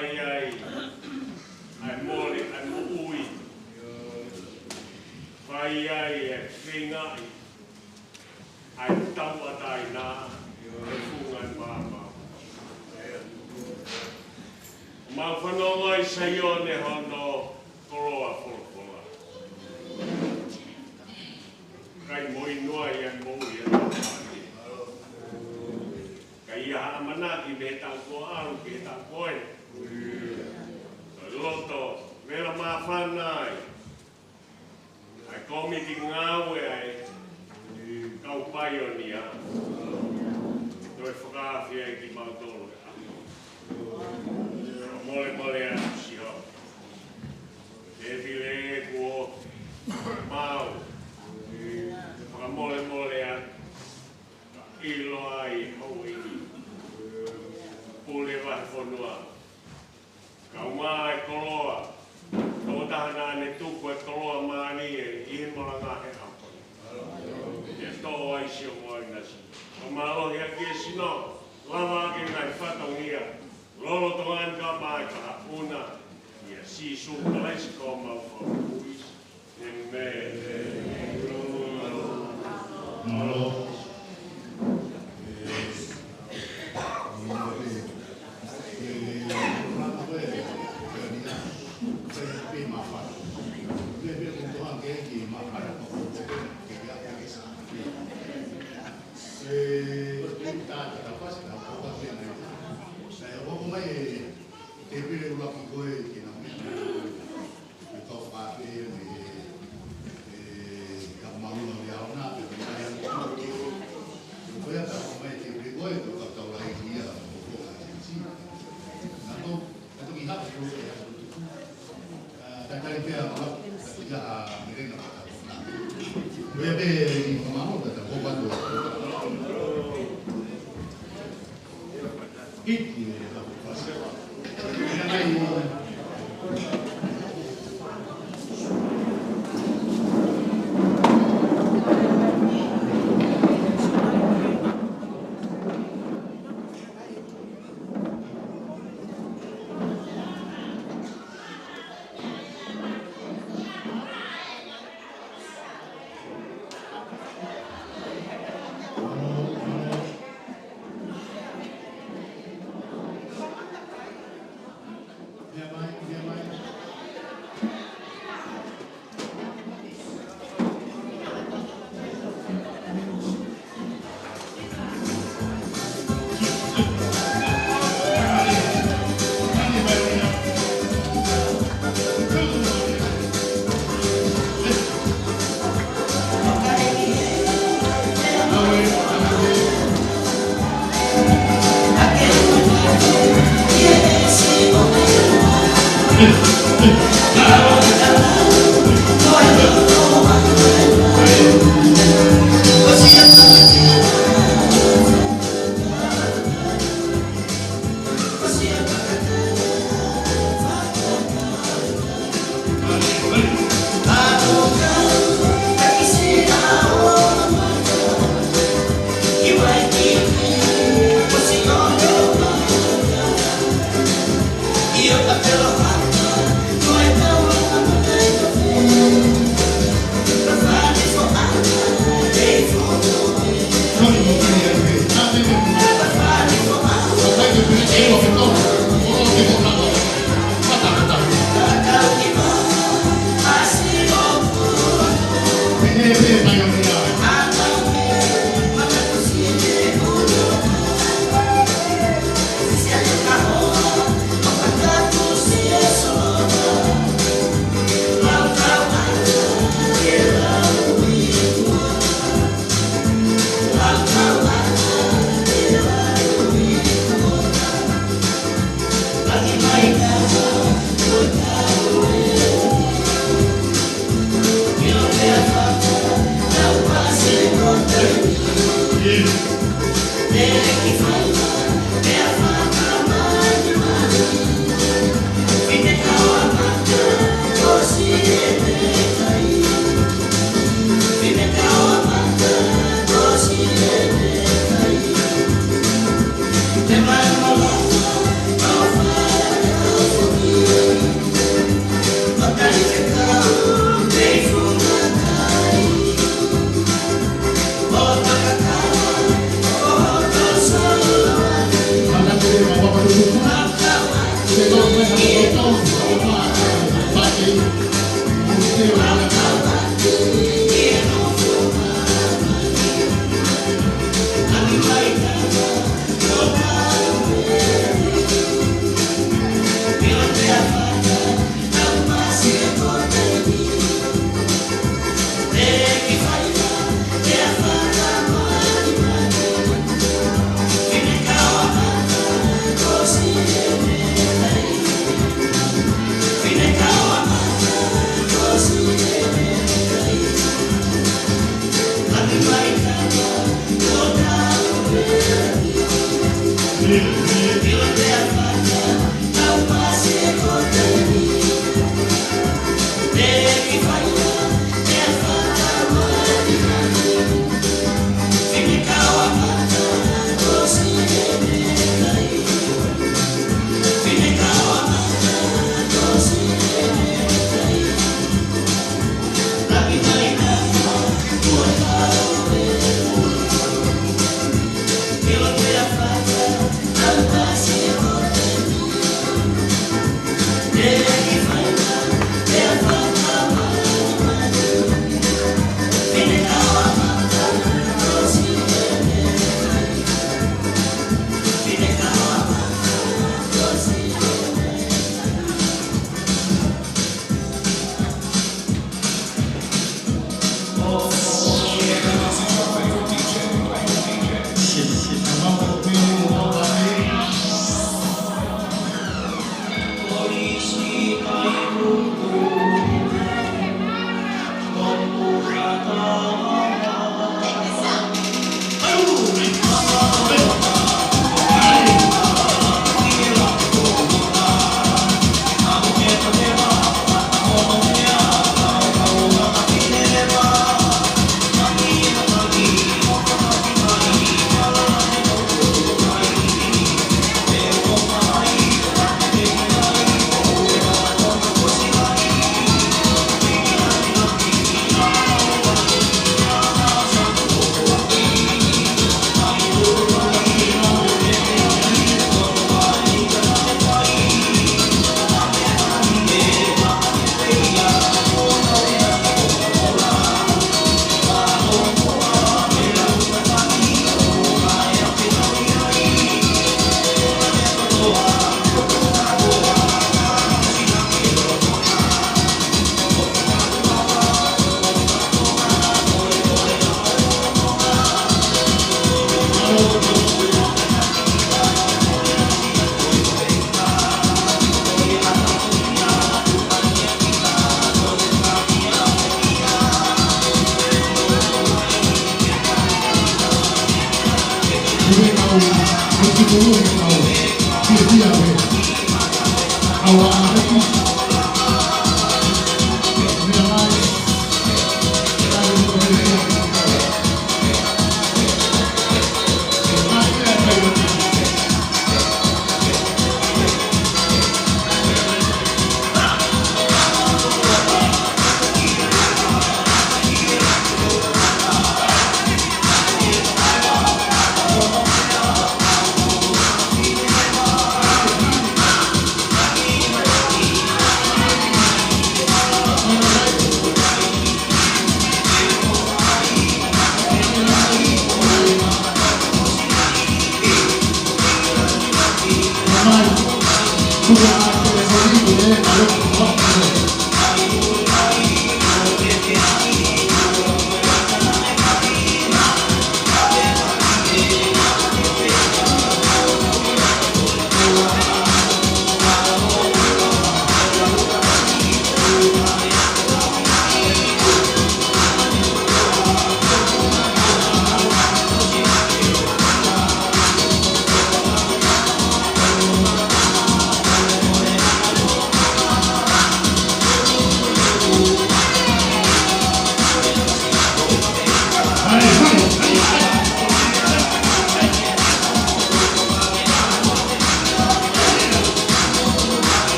ai mole ai ui vai ai fingai ai tau atai na fungan mama ma whanongai saione hono koroa wholokola kai moi noa ia moi ia tāpani kai ia amanaki me tāko aru ke tāko e loto vera ma whanai ai komiti ngawe ai kau paionia toi whakawhia e ki mautoro mole anusi ho e vile e kuo mau mole a ilo ai hoi pule vai whanua kau maa e koloa tō tahana ne tuku e koloa maani e ihimola ngā he haponi e tō ai sio moi nasi o mālohi a kia sino lava ake ngai whatongia lolo tō anka mai ka hapuna ia si suka laisi ko mau whapuis e me Malo.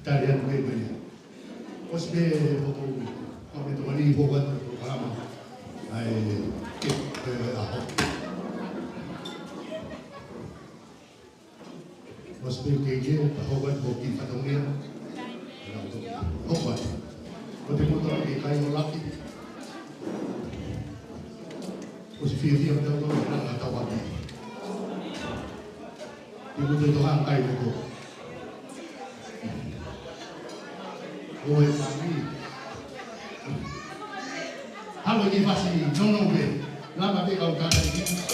tari atu kei mai. O se pe hoku o me tomani hoku atu programa ai ke aho. O se pe kei ke ta hoku atu hoki whatongia. Hoku atu. O te motora ke kai o laki. O se whiawhia o te auto o nanga tawaki. Te motora to hang kai moko. Oi, mami. Halo ni fasi, no be. Lama be kau kata ni.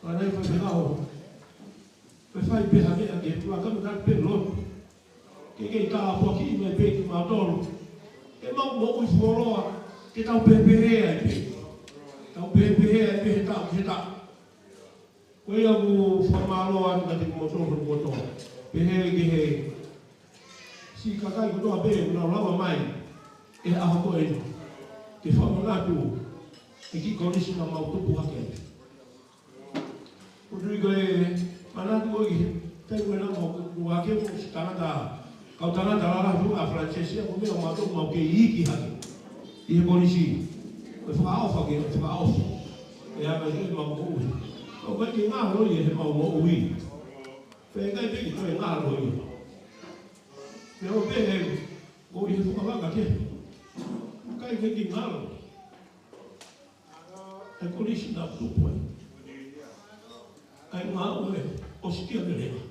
Para aí foi legal. Foi faz pensar aqui, tu acaba de pelo. Que tá um pouquinho mais bem que maduro. Que não os volou, que tá um bebê aí. Tá um bebê aí, tá. Foi algo formalo a de motor no motor. Que se cagai com a bem, não lava mais. É a coisa. Que forma lá tu. E que condição mal tu por aqui. O Rodrigo é manado hoje. Tem que não o aqui o Canadá. Kau tanah dalam tu Francesa aku bilang matuk mau ke iki hati. Ia polisi. Faham fakir, faham. Ya macam mau uwi. Kau kan dengar lo ye mau uwi. Pengen pergi tu dengar lo ye. Kalau pengen, kau ye tu apa kata? Kau yang dengar lo. Aku ni sudah tu pun. Kau ngau le, ostia le.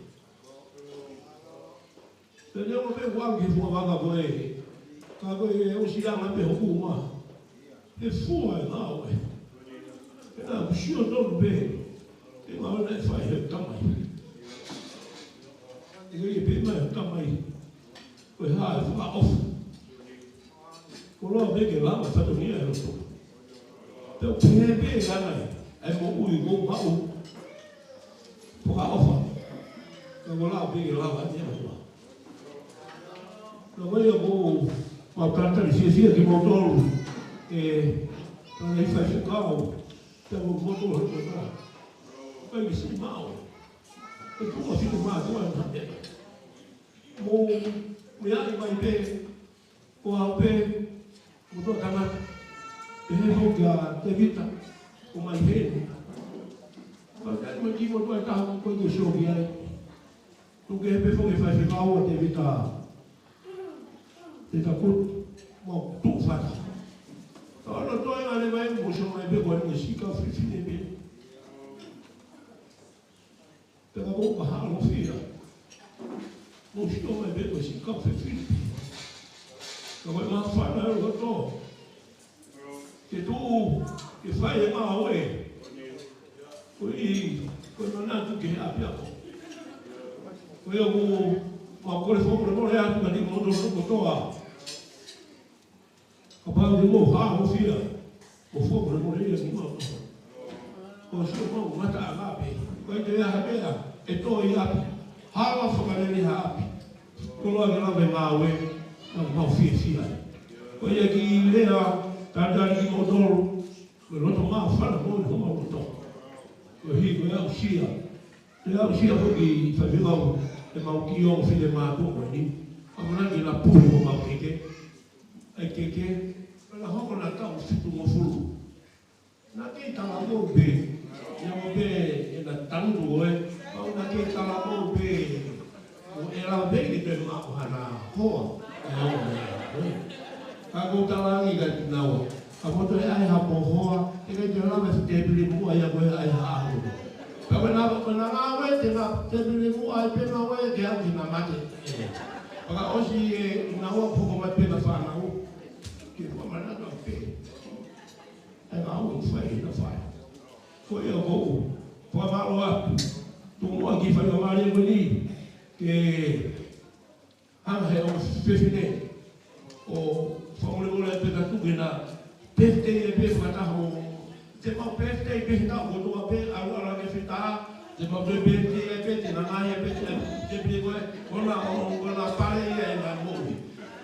Jadi orang pun wang ke semua bangga boleh. Kalau yang usia mana pun hukum mah, semua nak boleh. Kita usia tu lebih, kita mahu nak faham tamai. Jadi bagaimana tamai? Berhal faham off. Kalau bagi lama satu ni ada tu. Tapi bagi lama, mau ui mau mau, faham off. Kalau bagi lama dia macam. Não é bom uma carta de ciência que motor para ele fazer carro, tem um motor rodar, vai me ser mal, eu estou fazendo mal agora na terra, me vai ver o alpe, o doutor Canada, ele vai jogar evita o mais velho, mas ele me diz que vai estar com coisa de choque aí, porque ele vai fazer carro evita dia takut mau tufan. Kalau tu yang ada main musuh main berbuat musik kau fitnah ni. Tengah mau bahar mufia. Musuh main berbuat musik kau fitnah. Kau main fana lu tu. Itu fai yang mau kau mana tu ke apa aku. Kau yang mau kau lepas berbuat apa nanti mau dorong kau tua. Kapag di mo ha mo fia o fogo mo le ni mo o so mo mata agape ko te ya habea e to ia ha la fo ka ni ha ko lo ga be mawe no fia ko ia ki le a ta ni mo dolo ko lo to ma fa na mo mo to ko hi ko ya usia ko ki fa vi lo e ma ki o fi de ma ko ni amana ni la pu ko ma ke ke la hoko na tau fitu mo fulu na ke tala mo be ya mo be e na tandu au na ke tala mo be o era be ki te ma hana ho ka ko tala ni ga nawo ka mo to ai ha po ho e ke te la me te bili mu ai ko ai ha ho ka na we te na te bili mu ai pe na we ke a na mate ka osi na wo po ko ma pe na fa na ho que foi mais nada a ver. É algo que foi na faia. Foi eu vou falar lá. Tu aqui foi uma área bonita que a real fechine o família mulher pega tudo na peste e peste para o se mal peste e peste tá o do ape agora que fica se mal peste e peste na área peste de brigo ona pare e na movi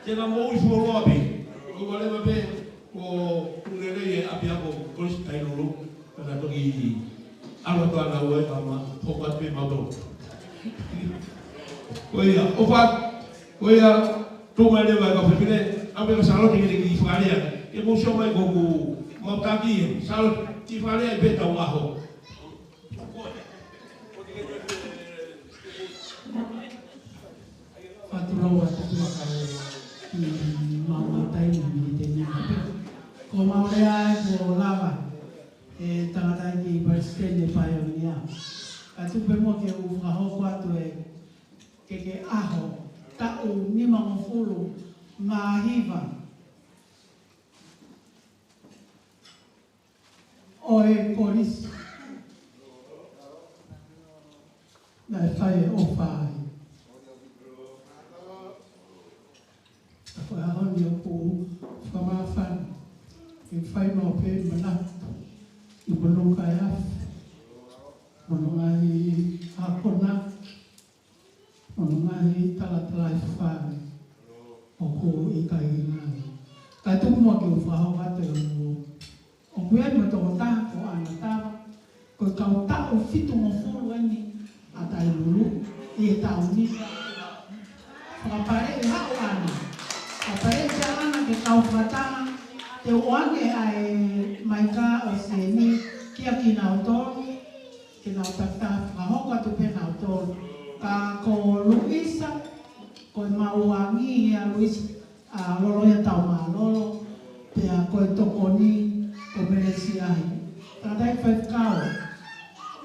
se na movi for lobby o vale bem o lele abia o costa ilulu para pergi ala tu ana wa ama obat pe mado oya tu mane ba ka fitne ambe salo tinggi di faria emosi mai gogo mau tagi salo di faria be ta waho Faturawa tu mama tai ni te ni ko maulea ko lava e tangata ki barstene pioneer atu pe mo ke u ho kwatu ke aho ta u ni mangofulu mahiva o e polis na e whai o whai. A whai ahoni o ku whamawhana. I whai no pe manatu. I mononga e afu. Mononga i hapona. Mononga i talatala i whai. O ku i kai inani. Kai tuku mua ki o whahau hate o kuea ni matoko taha ko ana tawa. Ko kau tau fitu mo furu ani a tai lulu i e tau ni. Whakapare i hau ana. Whakapare i ana ke kau whatanga te oange ai mai ka o se ni kia ki nao tonu. Ke nao tata whahoka tu pe nao tonu. Ka ko Luisa, ko mauangi a Luisa. A lolo ia tau maa lolo, pe a koe toko ni, ko meresi ahi. Tadai whai kau,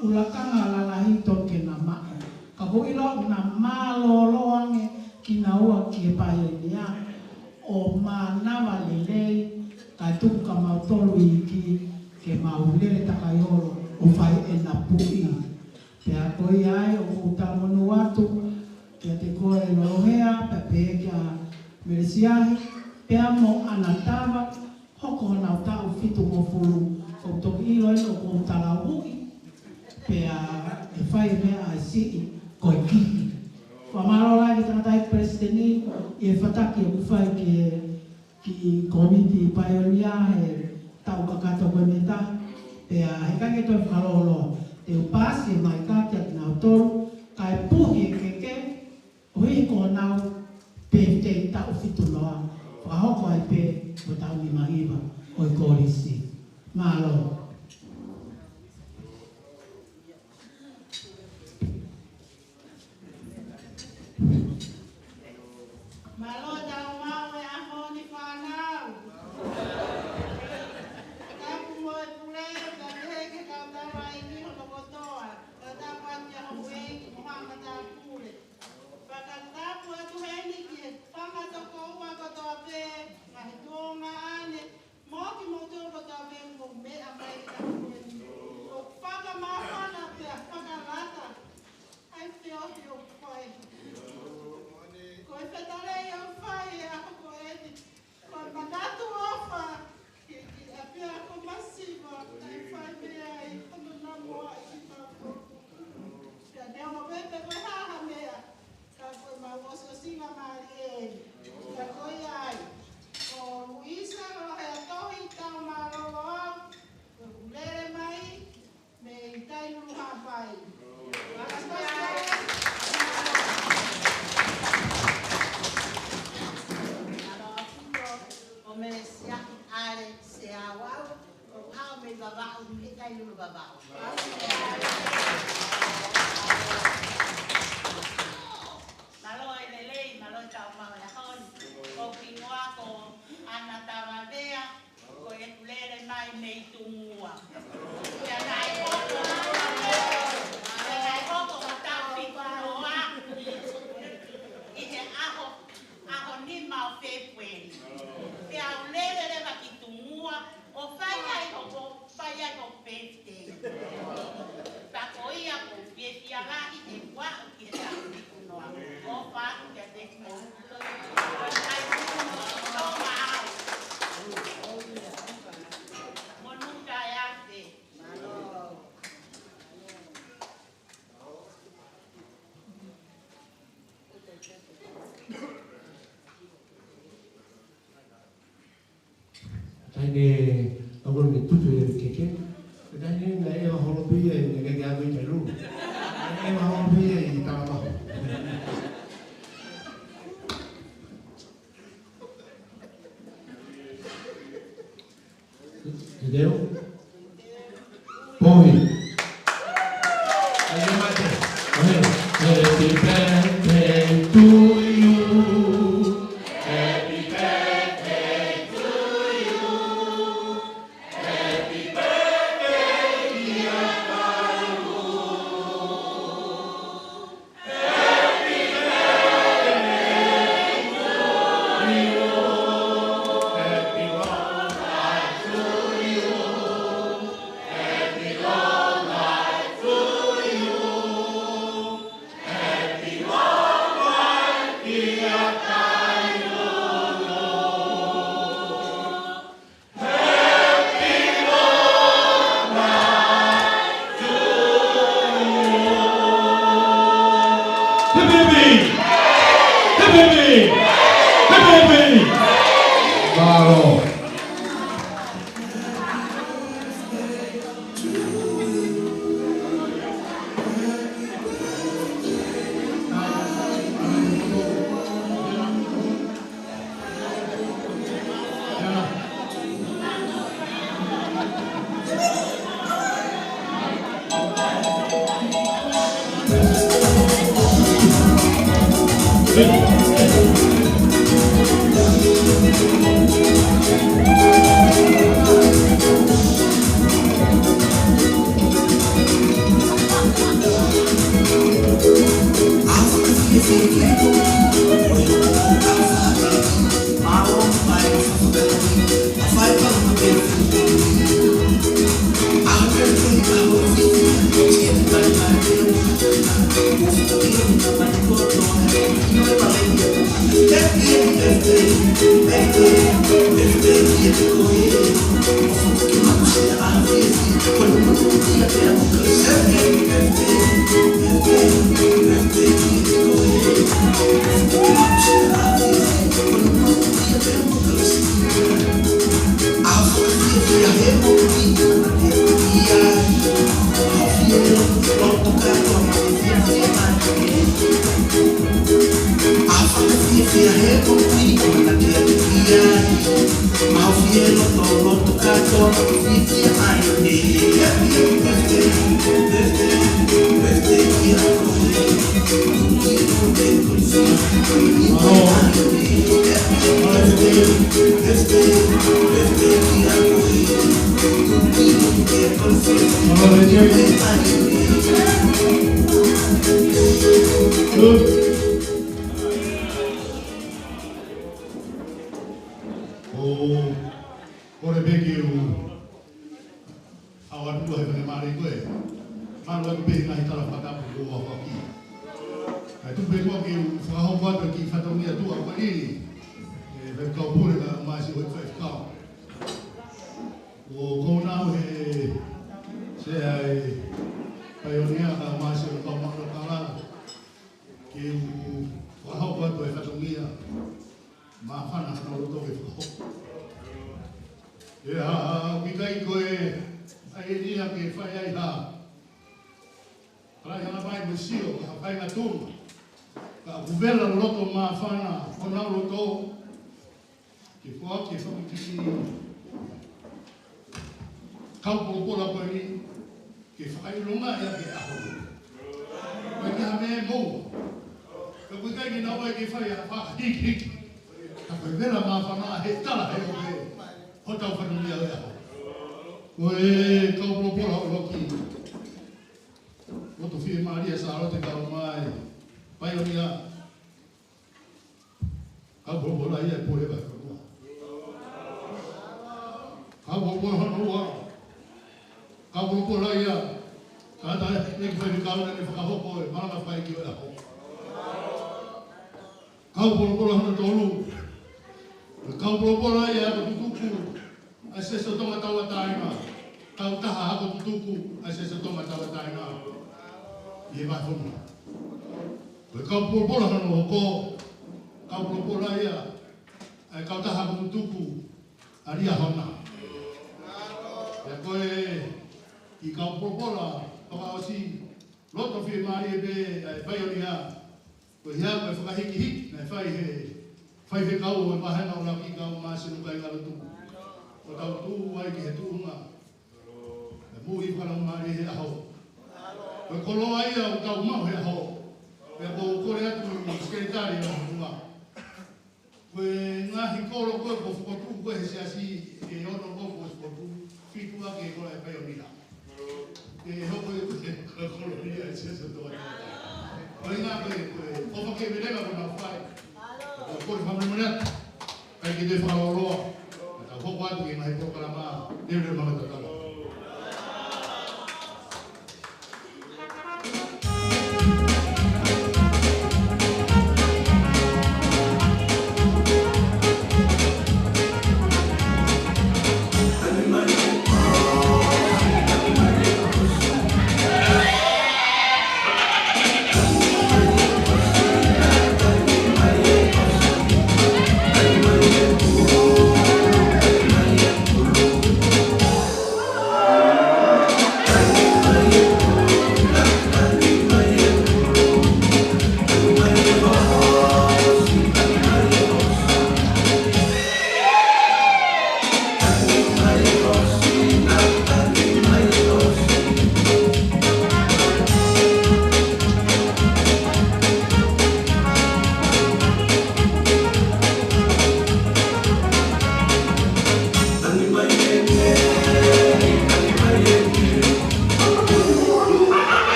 ulakanga lalahi ton ke na maa. Ka hui lo na maa lolo ange ki na ua ki e pai ni a. O maa nawa lelei, ka tuku ka mautolu i ki ke maulele takaiolo, o whai e na pui. Pe a koe ai, o kutamonu atu, ke te koe lolohea, pe pe kia meresiahi, pea mo anatawa, hoko na tau fitu mo fulu, o toki ilo ilo ko tala ui, pea e whai mea a sii, koe kiki. Whamaro lai ki tangata presideni, i e whataki e kuwhai ki komiti paionia, e tau kakato koe meta, pea he kake toi whalolo, te upasi e mai kake at nao toru, ka e puhi e keke, hui ko nau, pe te tau fitu noa, whahoko ai pe o tau ni mahiwa o i kōrisi. Mālo. Mālo tau mau e aho ni whanau. Tapu mo e puleo, ka heke kau tawa i ni hono kotoa. Ka tapati a hoe, mohanga tā pule. Whakatapu e tuheni ki e whangatoko ua kotoa pē, ngahi tōnga ane, mōki mo tō kotoa pē mo mea mai ki ta kueni. O whakamawhana pē a whakalata, ai whio o whai. Koe whetarei o whai e ako ko eti, koe manatu ofa, ki a pē ako masiva, ai whai mea i hono na moa i tāpo. Kia neo mo pepe koe haha mea, ka koe mauoso singa maari e, ka koe ai. Ko Luisa o hea tohi tau marolo au, koe ulere mai, me i tai lulu hapai. O me siaki are se awau, o au me babau, me tai lulu babau. Malo e lelei, malo tau mau e hon, o kingoa ko ana tawavea, ko e tulere mai mei tumua. Ia nai hoko, ia nai hoko o tau piku noa, i he aho ni mau whewheri. Pea ulere rewa ki tumua, o whai ai hoko pēte. Tako ia ko pēti a lahi te kua o ki e tau piku noa. O whāku kia te kou. Ai kuku no mau. Monuka e ate. Taine agora me tutu e keke. Taine na e holopia e nga ke ago i talu. E holopia i tala. Entendeu? Põe. Aí mate. Happy birthday to you. Happy birthday to you. Happy birthday, dear Carlos.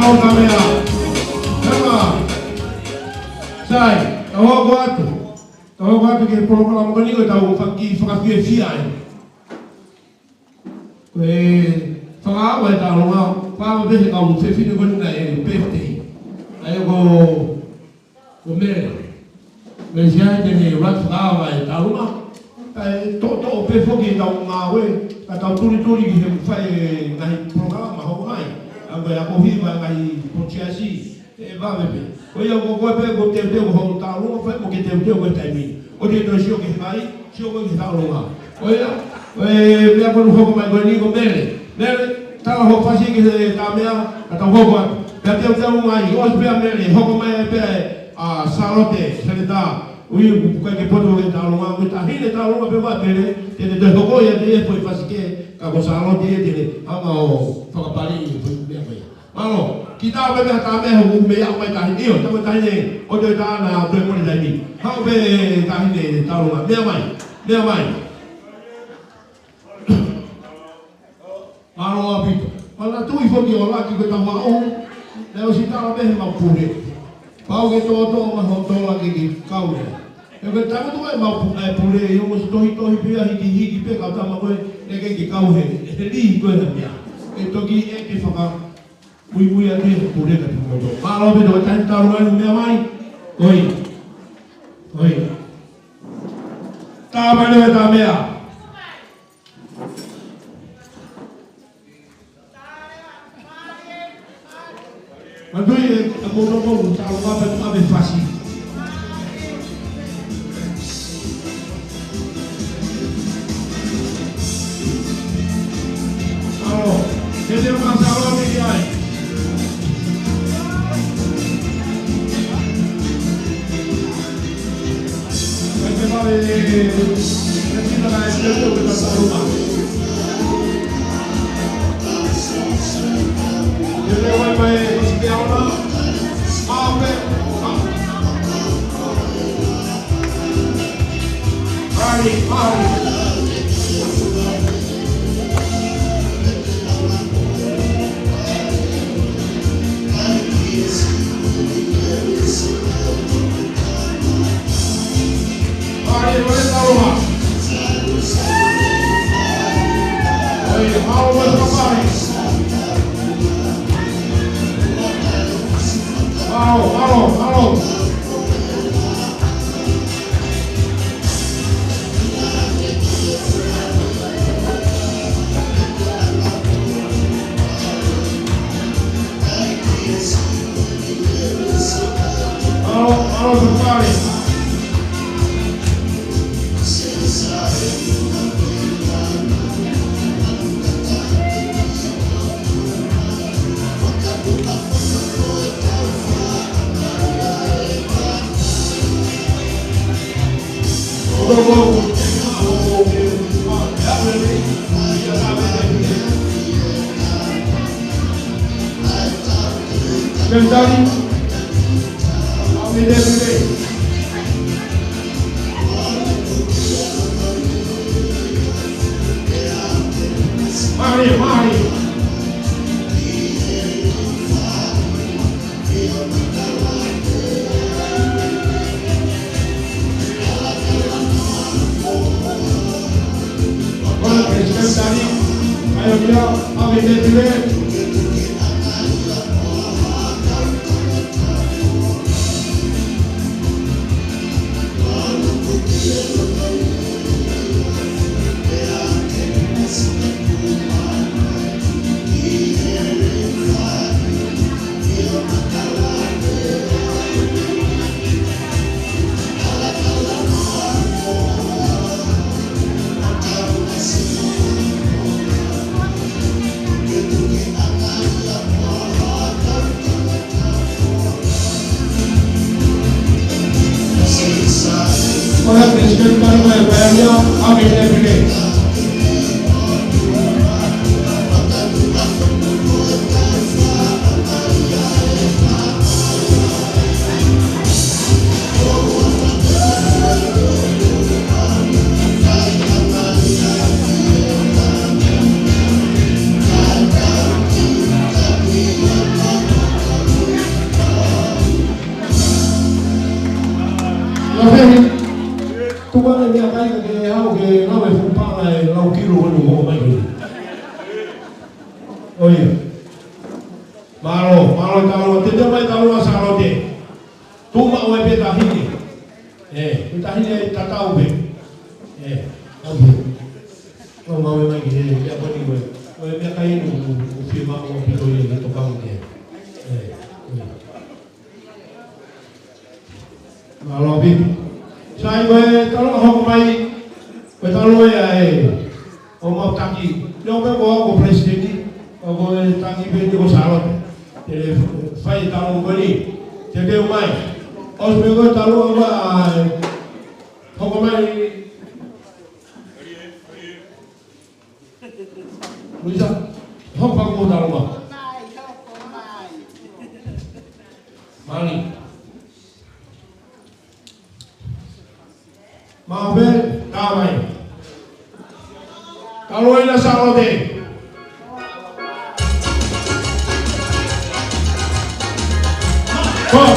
Malo kamera. Sama. Sai, tahu kuat. Tahu kuat ke program kau ni kau tahu fakir fiai. Faka wa ta lo pa be ka mu fe fi ko na e pefte ayo ko me ja de ne rat faka wa ta lo to pe fo ki ta ma we ta turi ki he fa e na program ma ho mai anga ya ko hi ma ngai po chiasi e va be ko yo ko pe ko te ho ta lo fa mo ke te ko ta mi o de to shio ke mai shio ko ki ta lo ma o ya me ko ho ko mai ko ni ko mele tala ho fasi ke ta mea ta ho ko ta te te ngai os pe mele ho ko mai pe a salote seleta ui ku ka ke poto ke ta lo ma ta hile ta lo pe va tele te de ho ko ya de foi fasi ke ka ko salote de ama o fa ka pali foi be ko malo kita be ta me ho me ya mai ta ni o ta ni o de ta na pe mo ni dai ni ha be ta ni ta lo ma me mai Alo apito. Wala tu ifo ki ola ki ko tama o. Le o sita be ma pure. Pau ke to ma ho to la ki kau. E ko tama tu ma pure yo mo to hi hiki pe ka tama ko le ke kau he. E li ko na bia. E to ki e ke faka. Mui a ke pure ka tu mo. Alo be do tan ta ro me mai. Oi. Ta ma le ta mea. Mandoi aku nombor tahu apa fasi. Halo, jadi masalah ni dia. Kita boleh kita nak jauh ke dalam rumah. Jadi way Diana, Amen. Hari. Hari boleh tahu mah? Mau berapa? Halo. Halo sekali. Kembali, kami dari mari. Kembali, ayo kita kami dari Para Kristen baru bayarnya amin everyday. mana ni akai ke hau ke lau e fupanga e lau kilo anu mo mai ni. Oia. Malo talo te mai talo asaro te. Tu ma o e pe tahini. Pe tahini e tatau be. Oke. Kau mau mai ke ya boni we. O e me kai no o firma o pito ye to ka ke. Malo bi. Sai we talo ho mai. We talo e o mau tangi. Não me vou o presidente. O tangi be ni o saro. Ele faz talo boni. Te deu mais. Os meus talo vai. Ho mai. Luisa, vamos para o dar uma. Mani. Mau ver, damai. Kalau ini salah deh. Kau.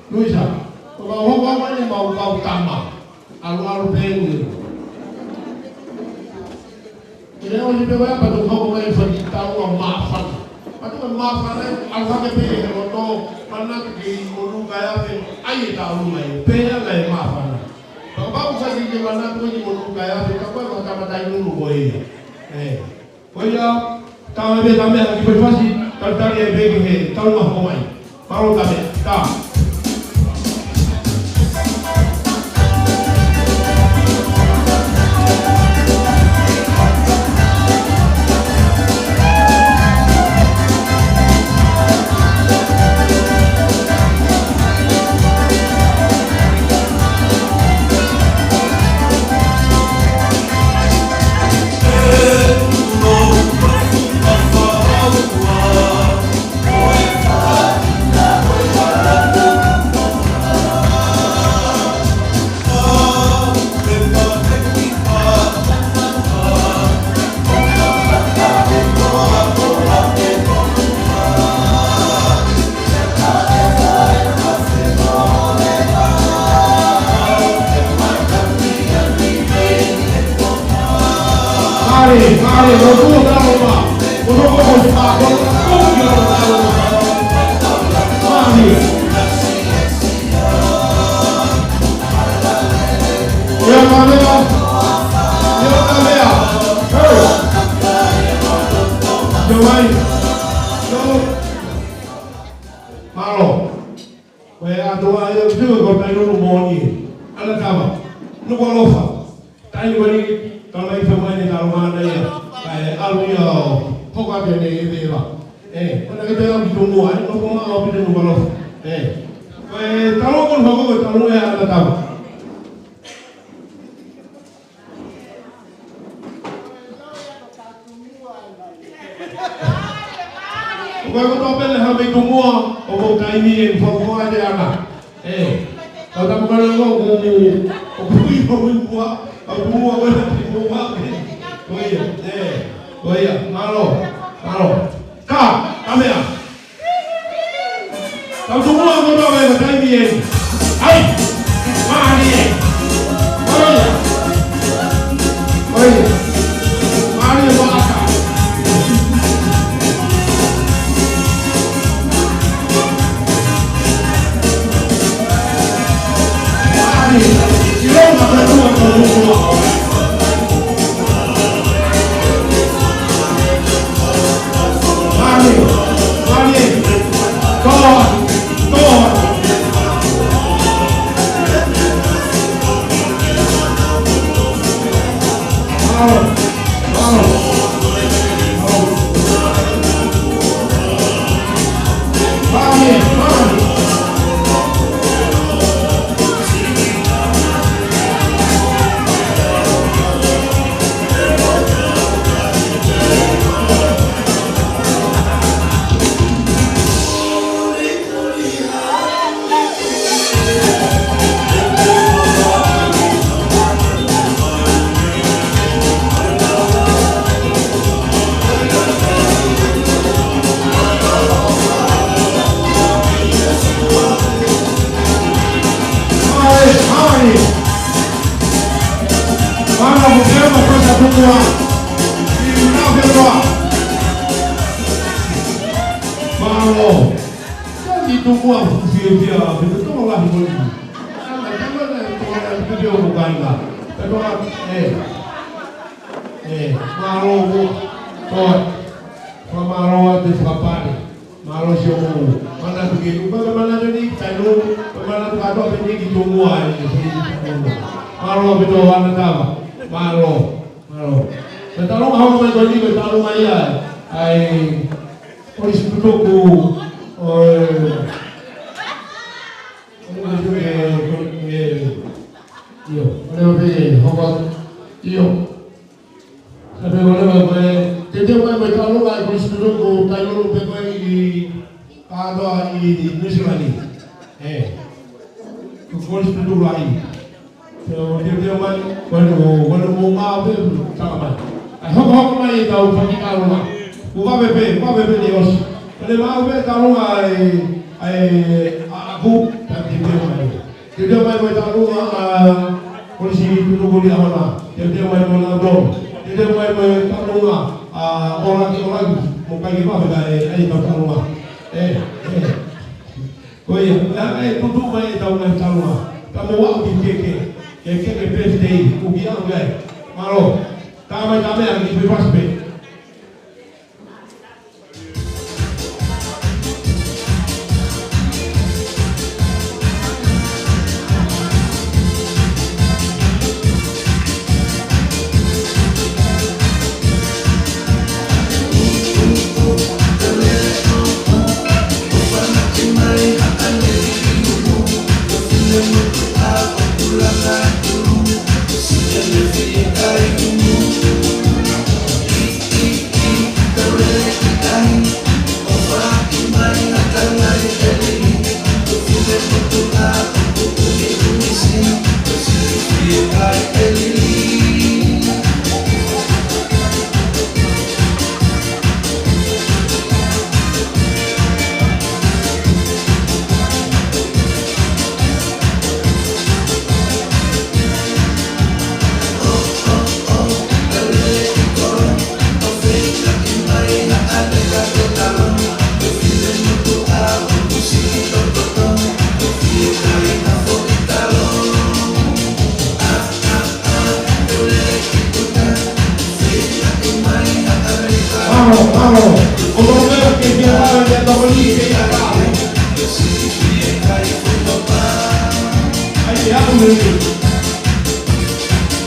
Luisa, kalau orang mau tambah, alu pengen. Jadi orang itu apa tu kau boleh tahu maafan. Macam maafan alhamdulillah pe kalau mana di ulu kaya pe aye tahu mai pe lagi maafan. Kalau kau kasi di mana tu di ulu kaya pe kau macam macam ulu boleh. Boleh tahu be tahu lagi berfasi kalau tadi be ke tahu maafan mai. Baru tahu tak. Mari, berkumpul dalam rumah. Berkumpul di bawah, berkumpul di dalam rumah. Mari. Ya Maria, ya Maria. Hei. Jawai. Malo. Wei adu tu ko tai no mo ni. Ala tama. No ko lofa. Tai ko ni ka mai fa mai ni ka ma na ya. Ai alu yo. Ko ka be ni be ba. Ona ke te au tu mo ai no ko ma au pe no ko lofa. Talo ko ko talo ya ala tama. Kau kau bela hamil semua, kau kau ini semua ada anak. Kau tak makan kau buat, kau bela semua. Kau ya, malo. Kau, kami ya. Kau semua kau tak bela kau ini. Hai, mari. Mari buat apa?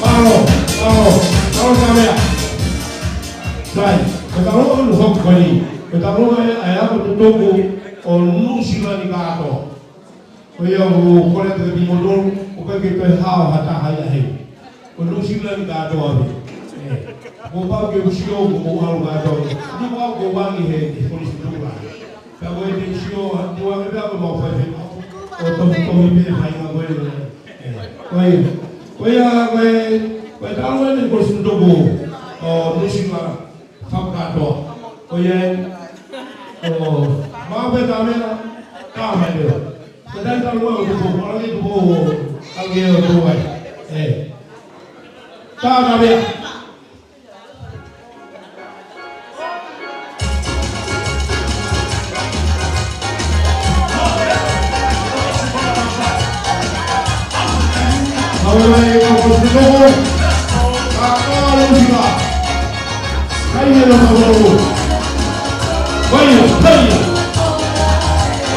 Kalau sampai sai, kalau lu hok kali, kalau ayah tu tunggu, orang sila di kato, kaya lu kalau tu di modal, kaya kita hal hata haya he, orang sila di kato abi, gua ke usio gua halu kato, ni gua wangi he, polisi tu lah, kalau itu usio, dia wangi apa mau faedah, atau ini hai gua ni, kaya tahu ni polisi tu gua, nusila Fakato, oye, mau bertanya, kami dia. Sedang kalau orang itu agak berubah, kami dia.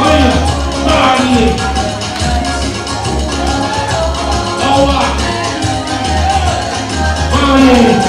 Vaya, Mari, Awa, Mari,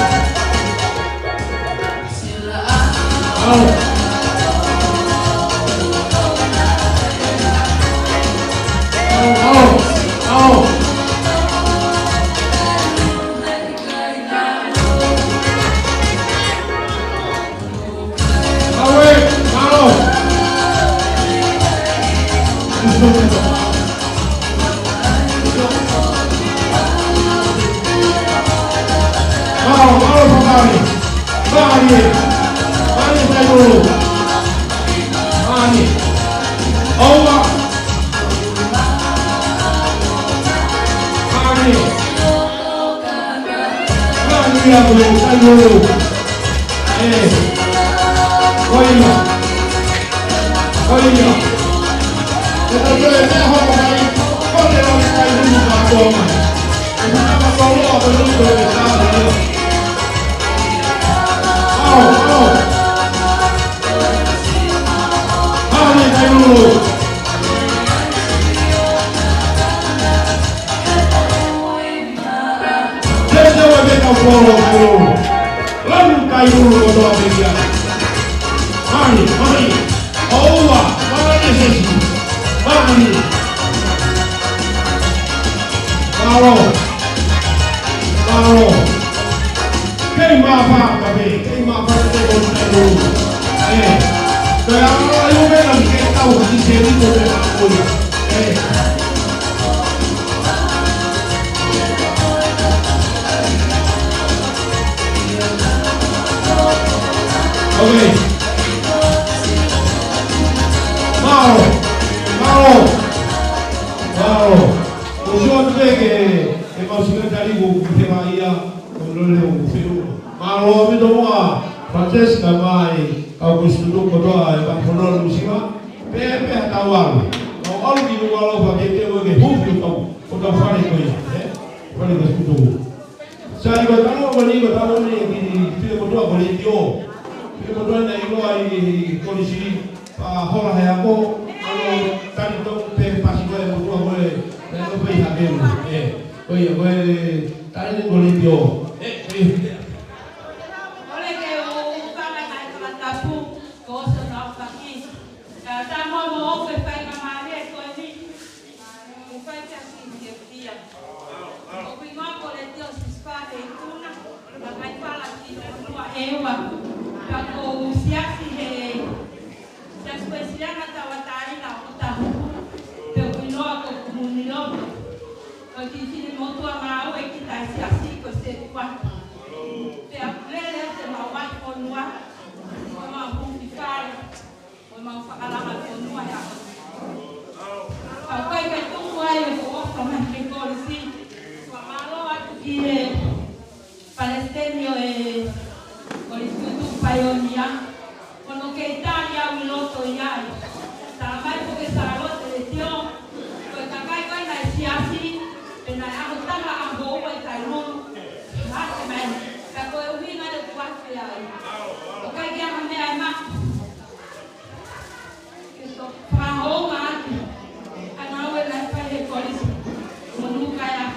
Para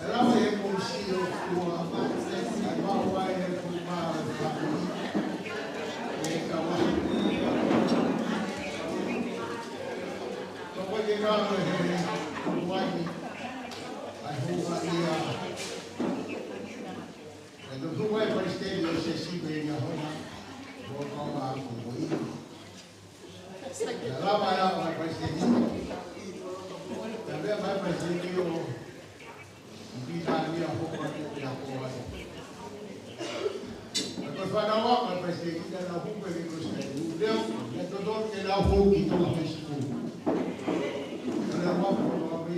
Ela vai reconhecer o whanawa ka pese ki ka na hupe ki kuste. Leo, e to don ke na hoki to la Facebook. Kana wa ko mi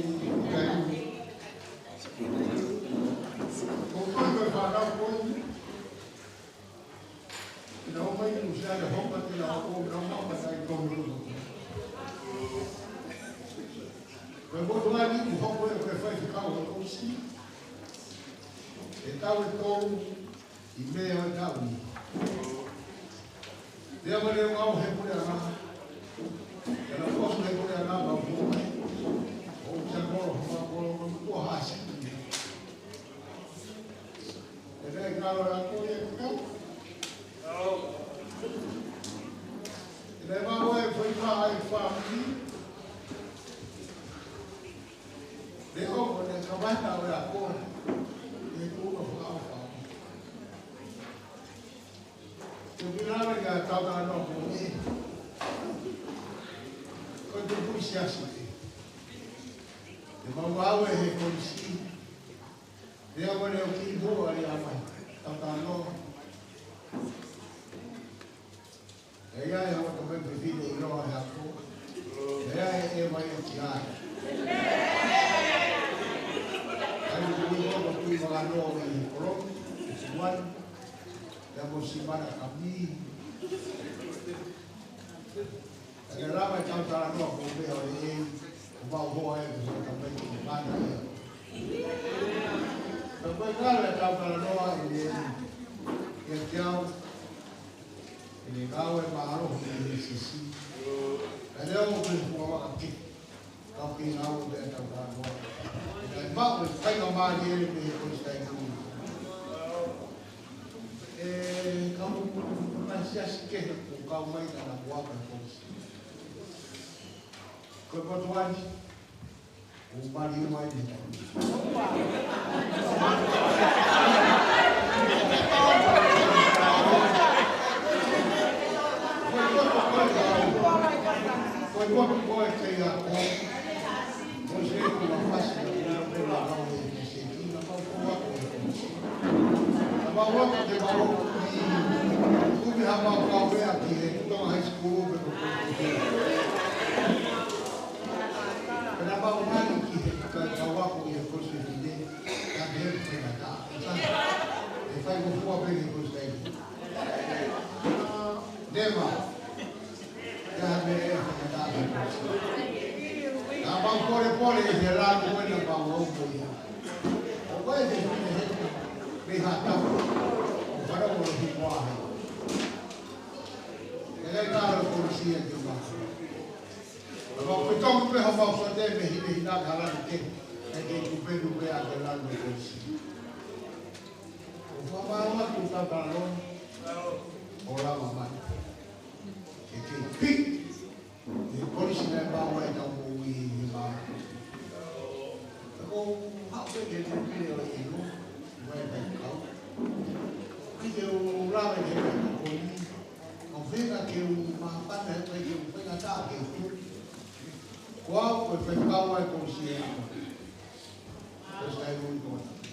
ka ni. Ko ko ka na ko. Ina o mai ku sa da hopa te la ko na ma pa sai ko no. Ko bo do ali ku hopo e ko fai ka o ko si. E tau e kou I mea o tau ni. Lea ma leo ngau he pune a ngā. E na kosu he pune a ngā ngau pune. O kia koro, hama koro, ma kua hasi. E nei kāro rā koi e kukau. E nei mau e whai paa e whāmini. Le o ne kawata o e a kore. E kua whakau whāmini. Ko pinara ka tauta no ko ni. Ko te puisi asite. E mau he ko si. E a mone o ki bo ali a mai. Tauta no. E ia e o to me video no a ko. E ia e mai o ki ai. Ai ko ni ko ku ma no i pro. One ya musimana kami agora vai cantar no com o ele vai voar também com banda depois cara cantar no ele então ele gawe maro ele sisi ele o que voa aqui aqui na o de cantar no ele vai pegar mais ele depois está em kamu masih sikit kau main dalam buah berfungsi. Kebetulan umar di rumah ini. Kau buat saya kau, saya pun masih berlaku di sini. Bawa ke bawa kumi hamba kawe aqui então high school kenapa orang ini ke Jawa punya kursus ini yang dia berkata saya mau buat beli kursus ini dema yang dia berkata abang pore dia lalu mana bawa punya apa itu lihat tahu pada orang tua ele cara polícia de uma agora então para o nosso deve ir na galera que é que o Pedro vai adorar no polícia o papai tu tá falando ora mamãe que pi e polícia é bom então o ir lá o how to get the video vai kau que o lá vai ter não fica que o mapan é que o fica tá que qual foi ficar vai consciente isso é muito importante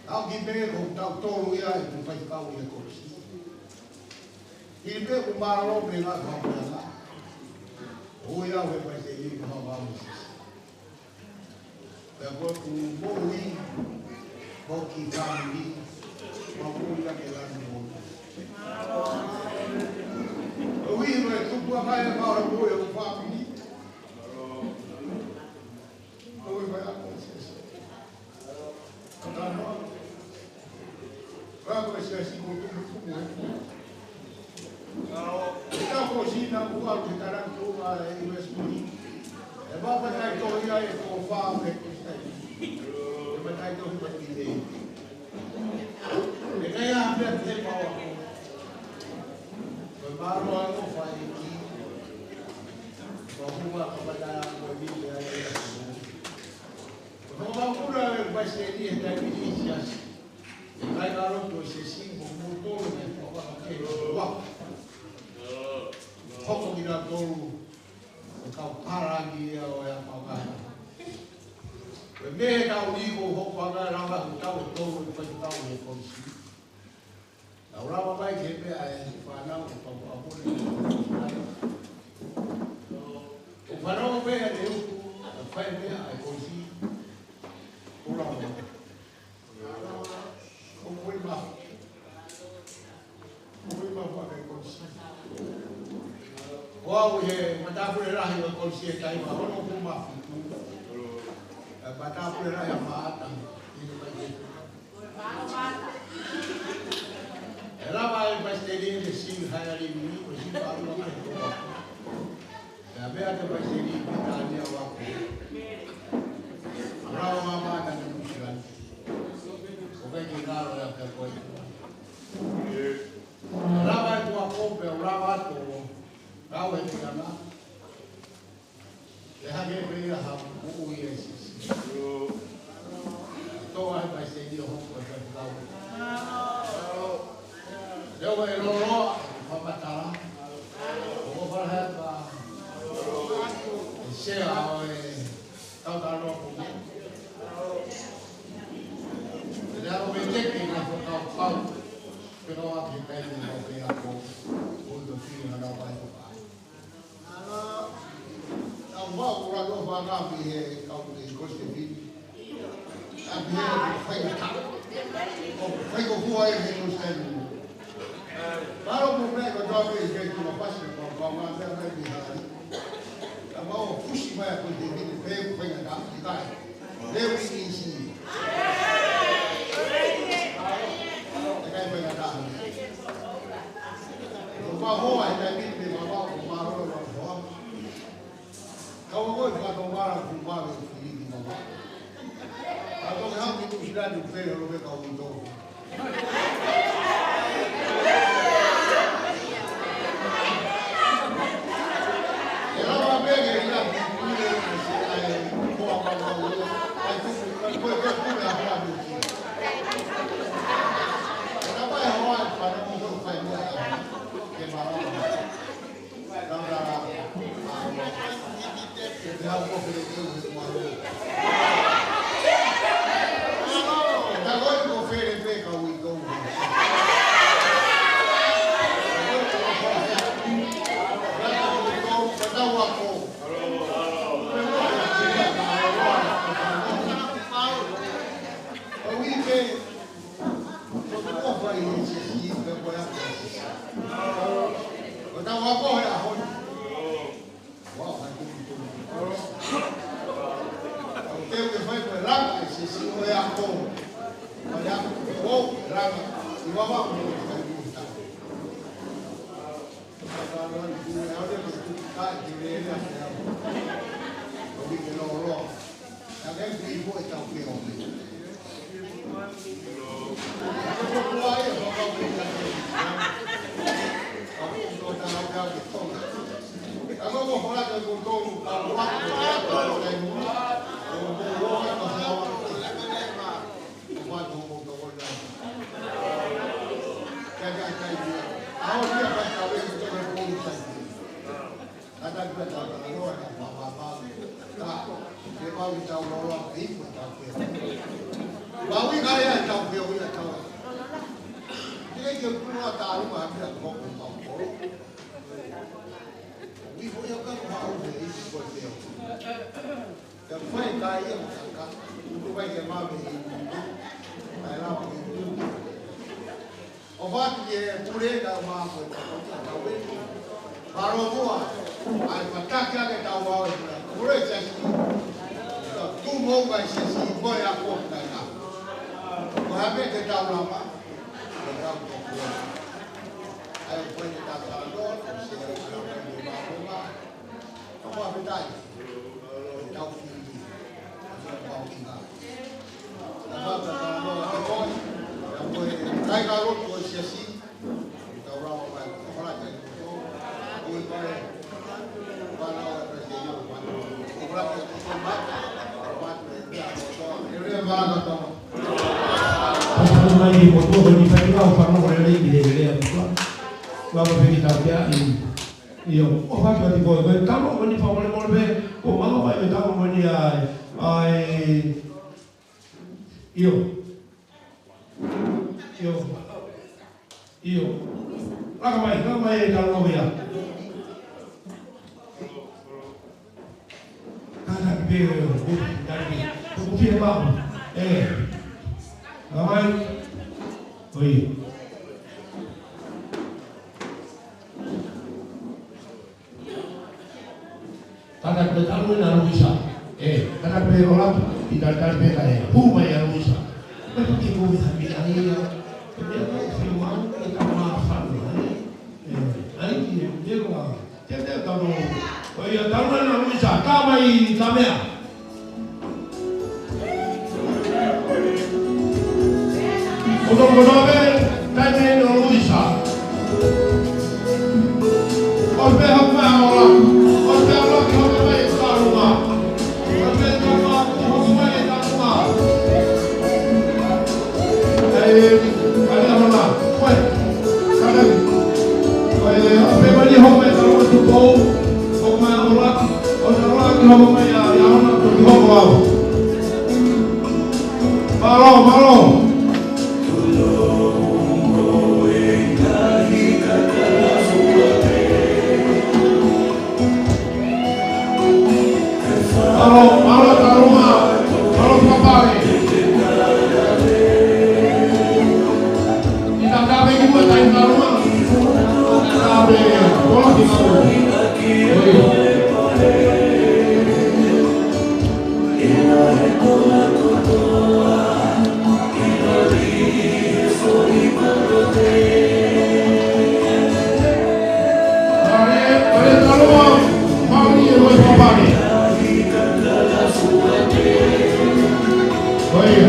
alguém vê com tal tolo e aí não faz ficar o consciente e vê com barulho bem lá com lá ou ia vai ter ir com vamos depois com o boi Boki family, mamulia kelani moja. Wewe tukua haya mara moja wa family. Wewe baya conscious. Kana Baba sisi kutukumu. Então cozina boa que taranto a USB. É baba tá toia e com fábrica que está aí. Betai tu buat kita. Dekaya hampir terbawa. Baru aku faiki. Bahawa kepada bagi dia. Bahawa pura bahasa ini dari Indonesia. Dekaya kalau tu sesi motor ni bahawa ke wah. Kau tidak tahu. Kau parah dia orang apa. Me da o ligo ho paga ranga o tau todo o fai tau e consi. Ahora va a ir que para o farol ve a Deus, faz ver a coisa. Ora, o foi mal. Foi mal para a coisa. Qual é? Mas tá por lá a coisa está aí, mas não foi mal. Mas tá por lá a mata. Ela vai ter de sim, vai ali no sim, vai lá. A beata vai ser Italia ou Bravo mamma da Michigan. O que é caro da coisa. Lava tua compra, lava tu. Lava tu lá. Deixa que venha a o isso. Então vai ser de roupa para dar. Eu vou lá para matar. Vou falar se a tao ta lo ko la o vete que na foto pau pero a que tem no que a ko o do filho na vai pa ala a va o ra lo va na bi e ka o de coste vi a bi fai ta o fai ko fu ai che non stai ma lo prego dopo che tu lo passi con ma per me Amor, puxa vai acontecer, veio foi a dar, vai. Deu sim. Vai foi a dar. O favor ainda me levava o marro lá fora. Como vou para tomar o fumar o filho de mamãe. A tomar um minuto já do feio, eu vou cá o mundo. Iyo. Rakamai kalau ya. Kada beo, bukan bang. Ramai. Oi. Kada bertamu na Ruisa. Kada beo lah. Tidak kada beo. Puma ya Ruisa. Begitu kita bisa bilang ya. Dia semua kita maafkan. Aí, dia lá. Dia tá no. Oi, tá na Ruisa. Calma aí, Samia. Bodoh-bodoh tanya no Ruisa. Os berros orang. Os berros que vão vai estar rumah. Os berros que vão vai estar rumah. Ada mana? Oi. Ada. Oi, apa bani hok mai taruh tu bau. Hok mai orang. Orang que hok mai ya orang tu hok bau. Malo. Malo taruma, malo papare. Kita kabe kita tain taruma. Kabe, bola di mana? Ada taruma, mau ni boleh papare. Oh iya.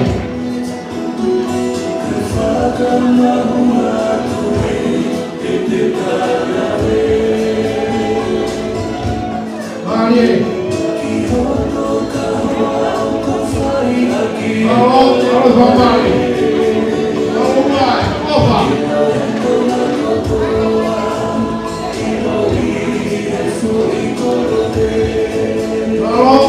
Mari. Kalau kembali. Kalau mulai, apa? Malo.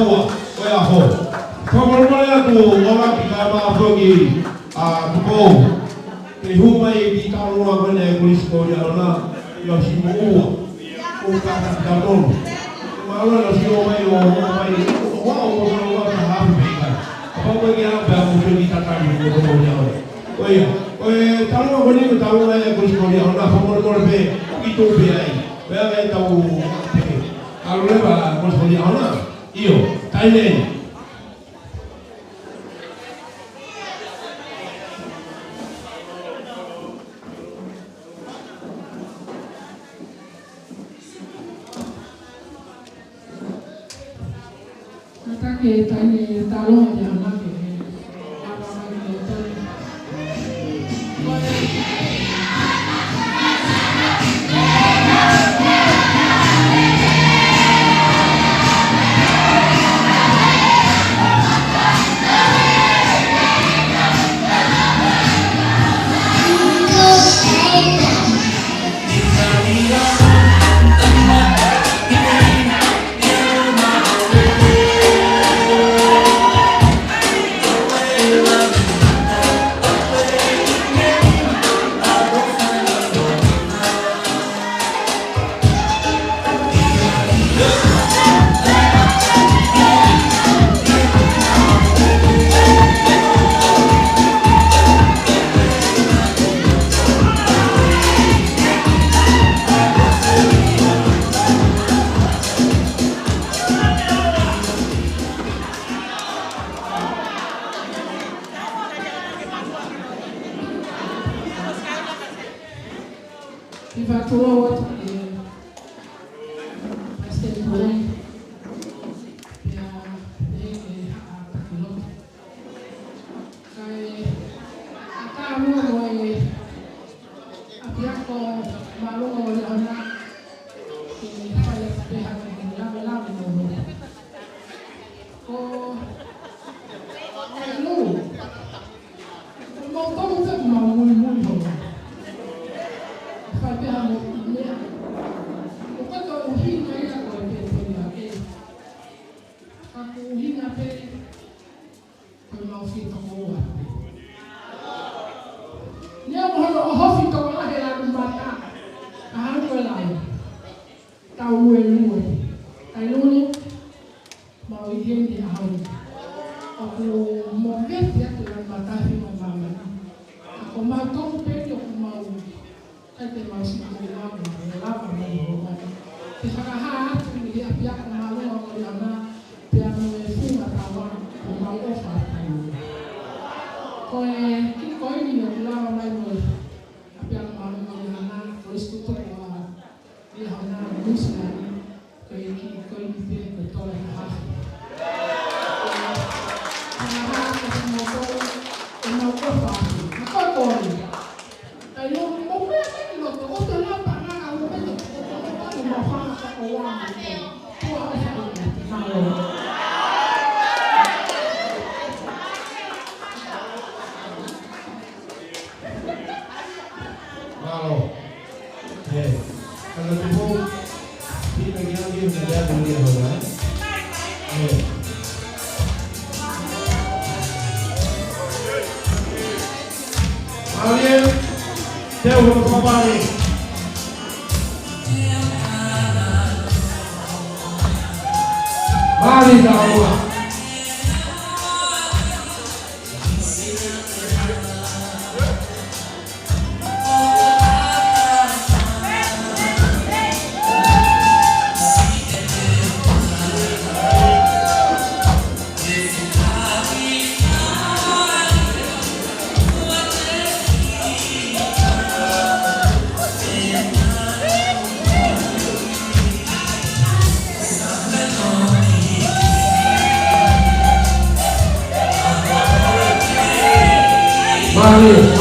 ua, koe a ho. Whakamoromore aku, ora ki ka mātoki tukou. Ke humai ki karoa koene e kulisko i arona, i au si mo ua. O kata ki karono. Maroa na si o mai o mai, o wao o kona ua ka hapu pika. A pau ki a pia mo ki tatani o kono i arona. Oia, oe taroa koni ko taroa e kulisko i arona, whakamoromore pe, ki tō pe ai. Pea kai tau pe. Aloleba kulisko i arona, io, tainei. Que está en el talón de la que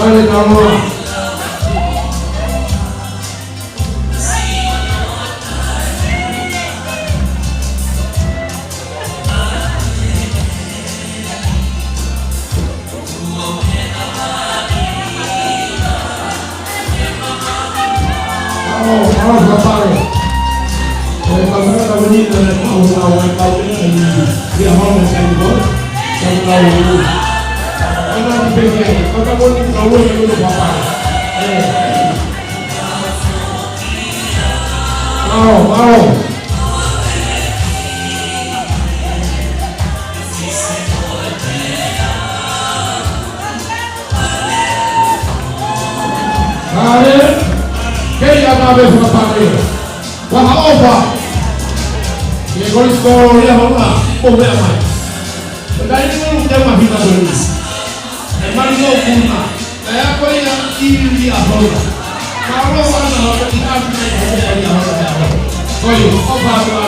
Vale, vamos. Vamos, papá. ini kau ini dia orang yang kau ini. Karena di bagian, kata pun kau yang itu bapa. Mau. Quem já tá vendo na parede? Wah, e agora escolhe a rola, como é mais? Daí não tem uma vida boa. É mais loucura. É a coisa que a rola. Kalau mana kita punya rola. Olha, opa.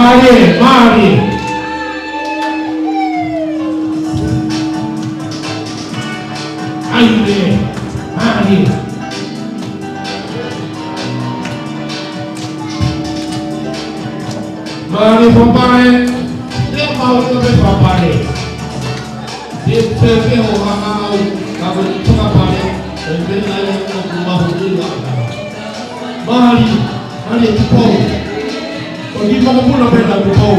Mari. Aire, Mari. Mari papai, dia mau ke papai. Dia pergi orang kalau itu papai, dan ada rumah juga. Mari tu. Hindi mo ko muna pwede ang bukaw.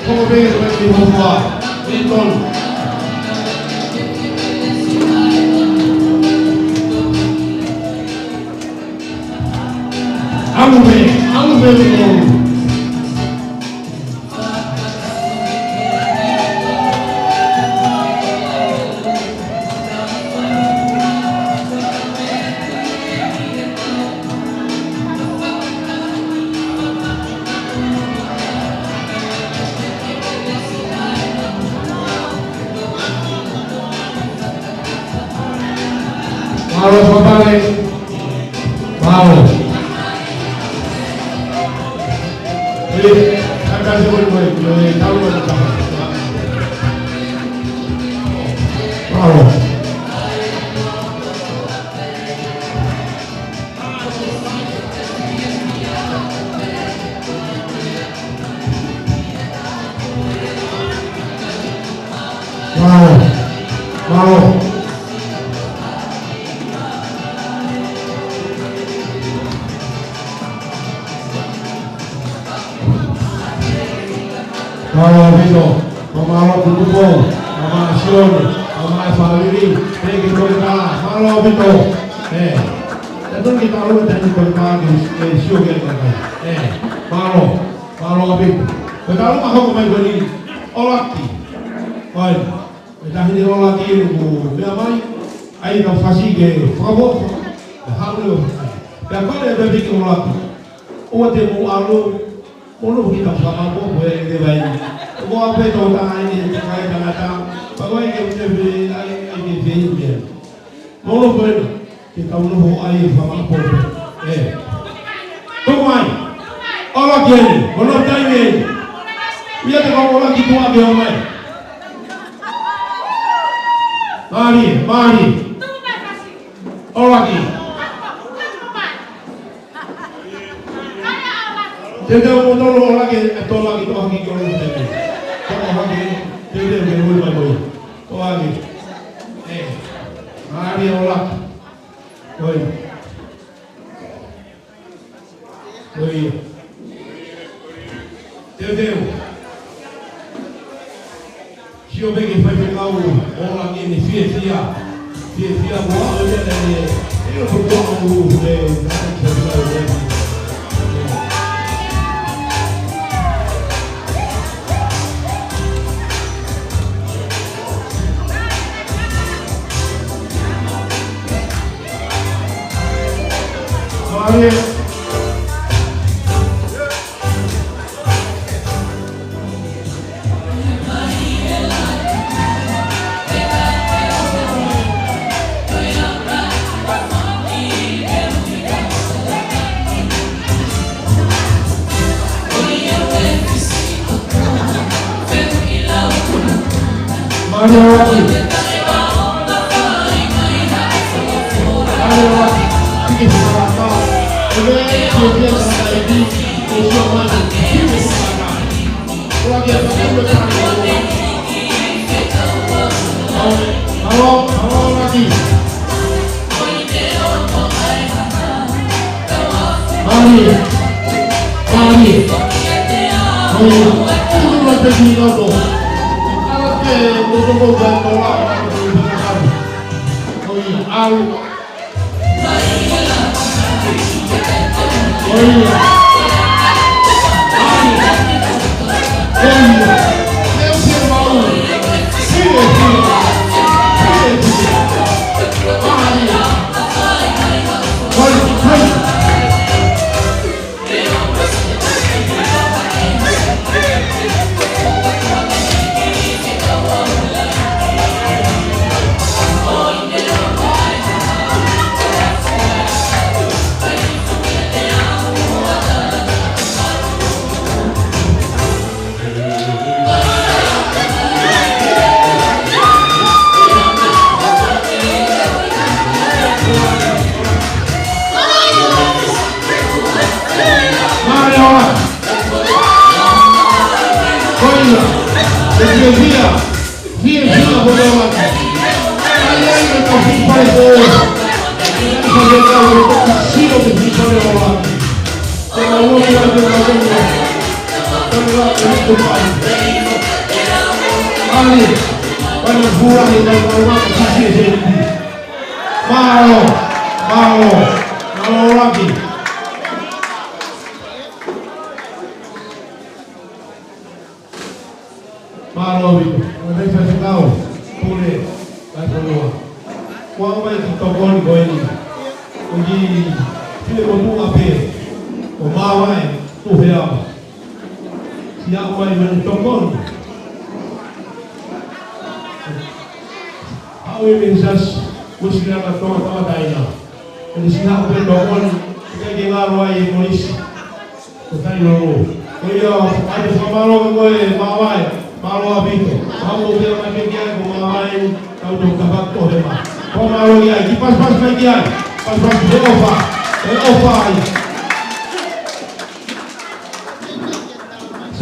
Kung ko pwede pwede mo ba? Linton. Amo be mo. Maros papai, mau. Jadi, akan sebut tahu apa. Mau. Kalau Vito, Mama Kutubo, Mama Sione, Mama Faviri, pergi berkala, kalau Vito, tentu kita lalu tadi berbagi siapa yang kalau Vito, kalau aku kemarin beri olaki, kita ini olaki itu, biar air nafasi ke, favor, halu, dan kalau ada bikin olaki, temu alu. Ulu kita sama aku boleh dibayar. Aku apa itu orang ini kaya kata, bagai kita beli ini beli. Ulu boleh kita ulu air sama aku. Tumai, orang kiri, orang tanya, biar kita orang kita apa yang mana? Mari, orang kiri. Jadi orang tolong lagi itu lagi kalau kita tolong lagi jadi berbuat baik, lagi, hari orang, jadi siapa yang pergi kau orang ini sia buat dia ini berdoa Maria.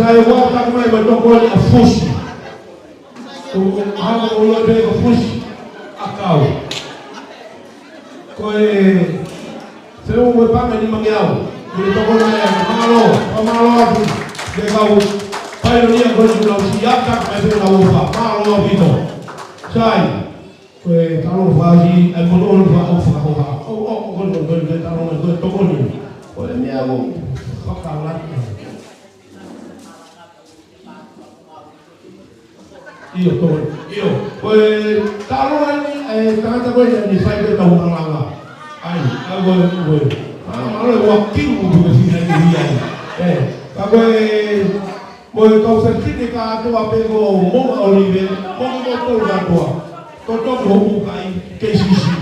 Saya buat tak main bertokol afusi. Hama ulo be afusi akau. Koe seu mo panga ni mangiau. Ni tokol mai malo aku. De kau pai ni ko ni lo siap tak mai be lo fa. Malo bito. Sai. Koe kalau fazi ai mo lo fa fa. Oh ko kalau ko tokol ni. Koe ni aku fakalat. Io, poi taruhan kata gue yang saya tahu orang lama, gue, malah wakil juga sih dia, kalau gue kau sertifikat tu apa gue mau olive, mau motor tua, kotor mau bukai KCC,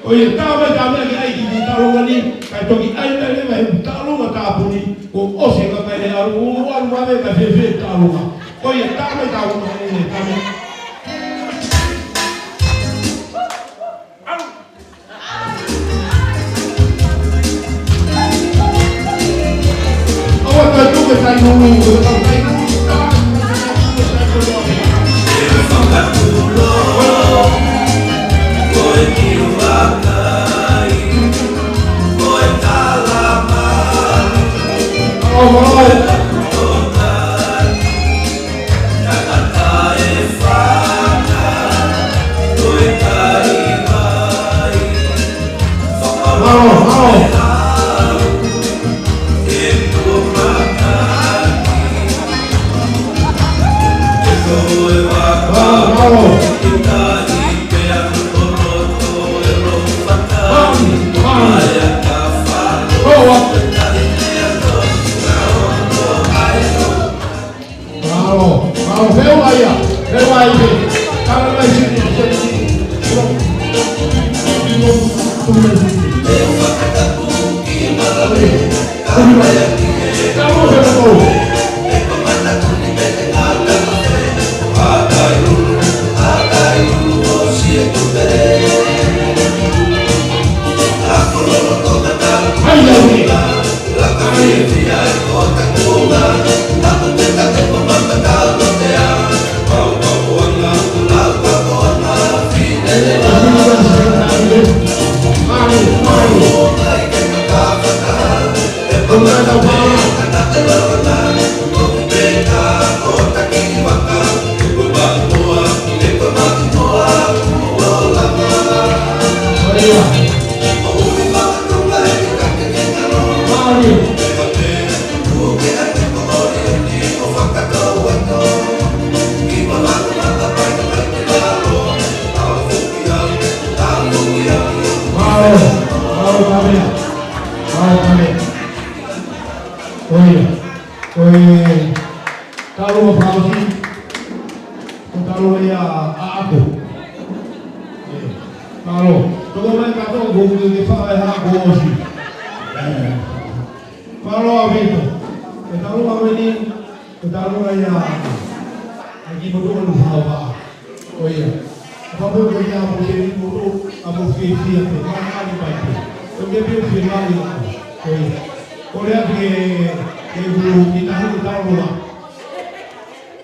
oh ya tahu macam lagi ai di taruhan ni, kalau kita ai ni taruhan tak puni, oh sih kalau ada orang mana kasi taruhan. Oye, dame tahu ini, dame. Awak tak tu ke saya nunggu, tak saya nunggu.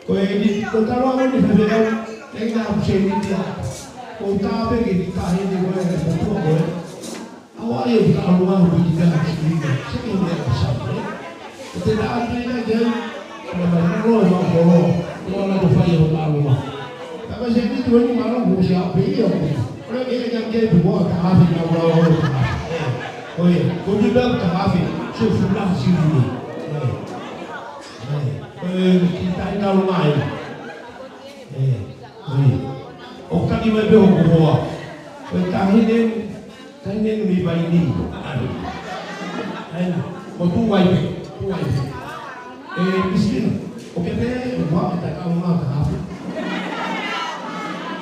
Koe ko taro mo ni pebeo e nga cheni dia. Ko ta pe ki ta hi ni koe ko ko. Awa ye ka awa ko di ka chi ni. Chi ni ne sa ne. Te da ni ne ge ko ma ro ma ko ro. Ko na do fa ye ma ro ma. Ta ba se ni to ni ma ro ko sia pe yo. Ko le ke ga ke du mo ta ha fi na ro ro. Oye, ko di ba ta ha fi. Che fu la si ni. Kita ina rumai. O kaki mai beho kuhoa. Kahine mi bai ni. O tu wai pe. Miskin. O que tem uma da calma da rafa.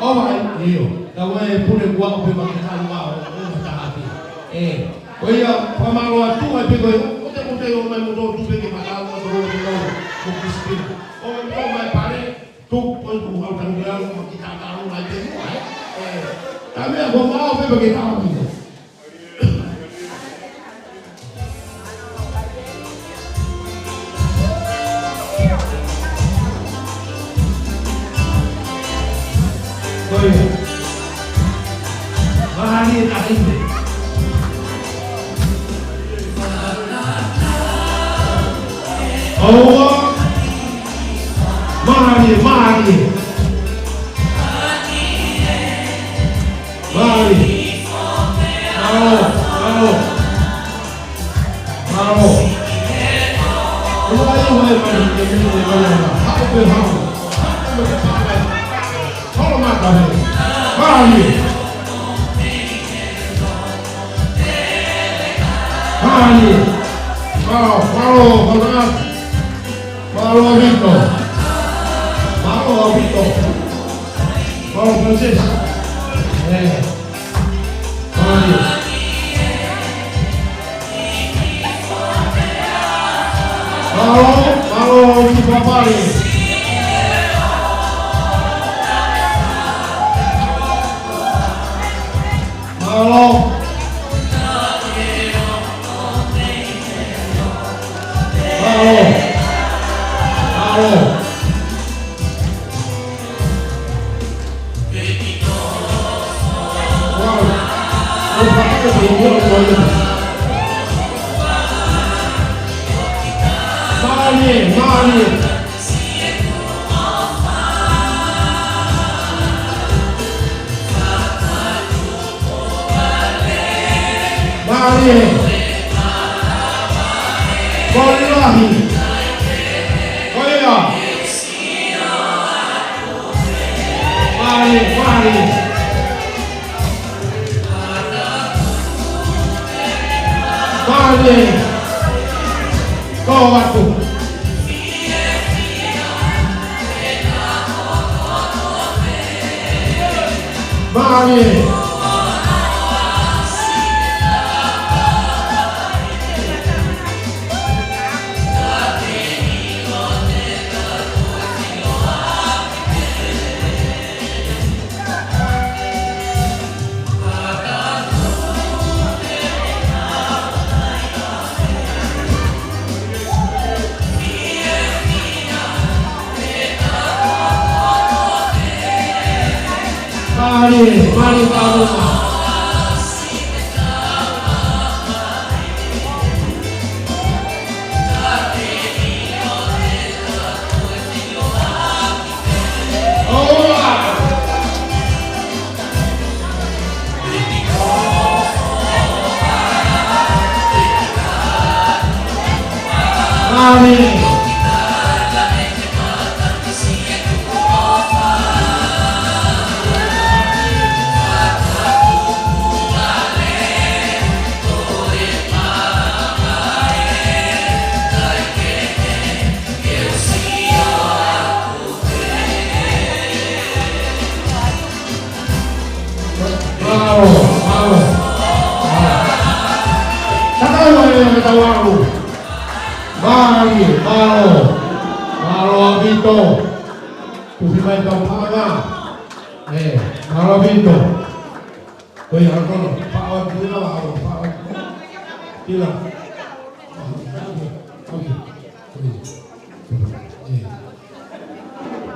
O vai eu. Da wai pune gua o pe ma calma o da rafa. Oi a pamalo tu vai pe o te o mai mo tu pe que magal o o miskin. O mai pare tu poi tu au kan dia o kita tahu lagi. Kami aku mau pe bagi tahu. Mahali tak ini. Allah, mahali.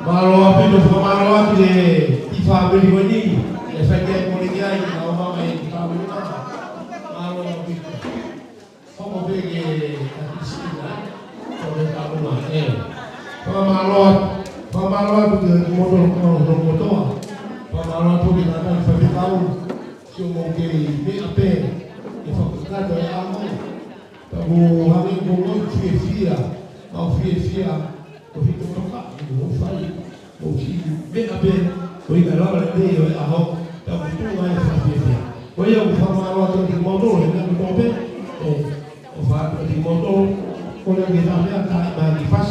Malo api do malo api de ifa beli wani. Efeknya polinya ini nama main tahu malo api. Kamu pergi ke sini, kalau kamu nak. Pamalo api de motor. Pamalo api de nanti pergi tahu. Cuma ke ni apa? Efeknya tu yang apa? Tahu hari bulan fia, mau fia. Có khi cũng không phải một phải một chi biết là bên với cái đó là đây rồi à không tao cũng không ai phải biết gì bây giờ không mà lo cho thì món đồ này nó có biết và thì món đồ con em người ta biết tại mà đi phát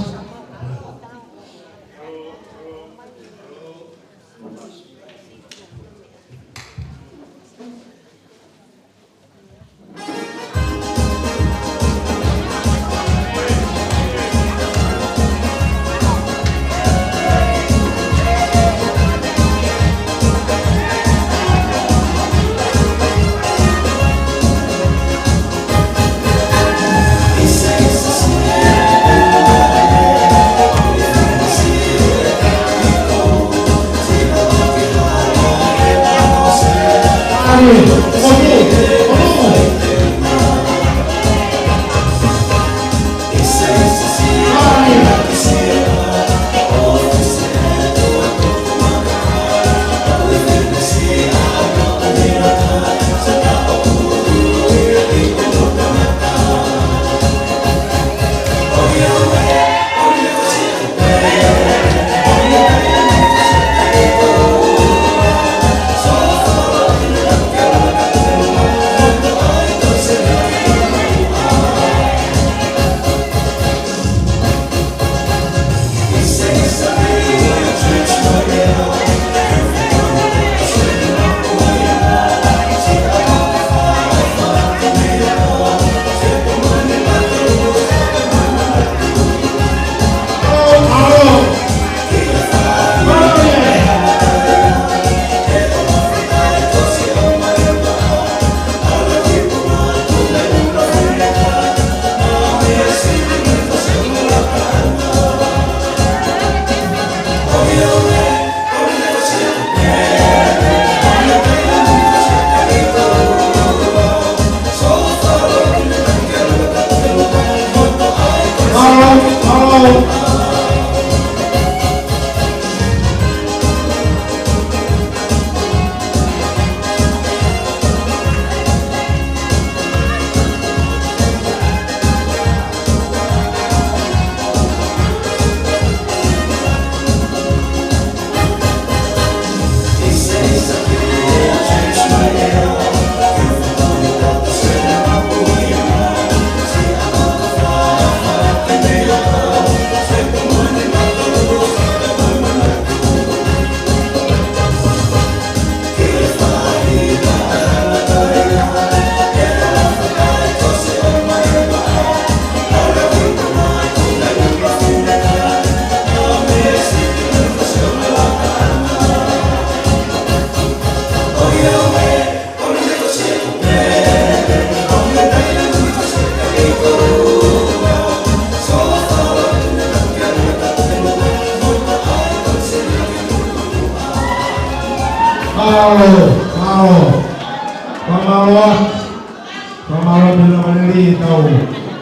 Pamalo bila manili tahu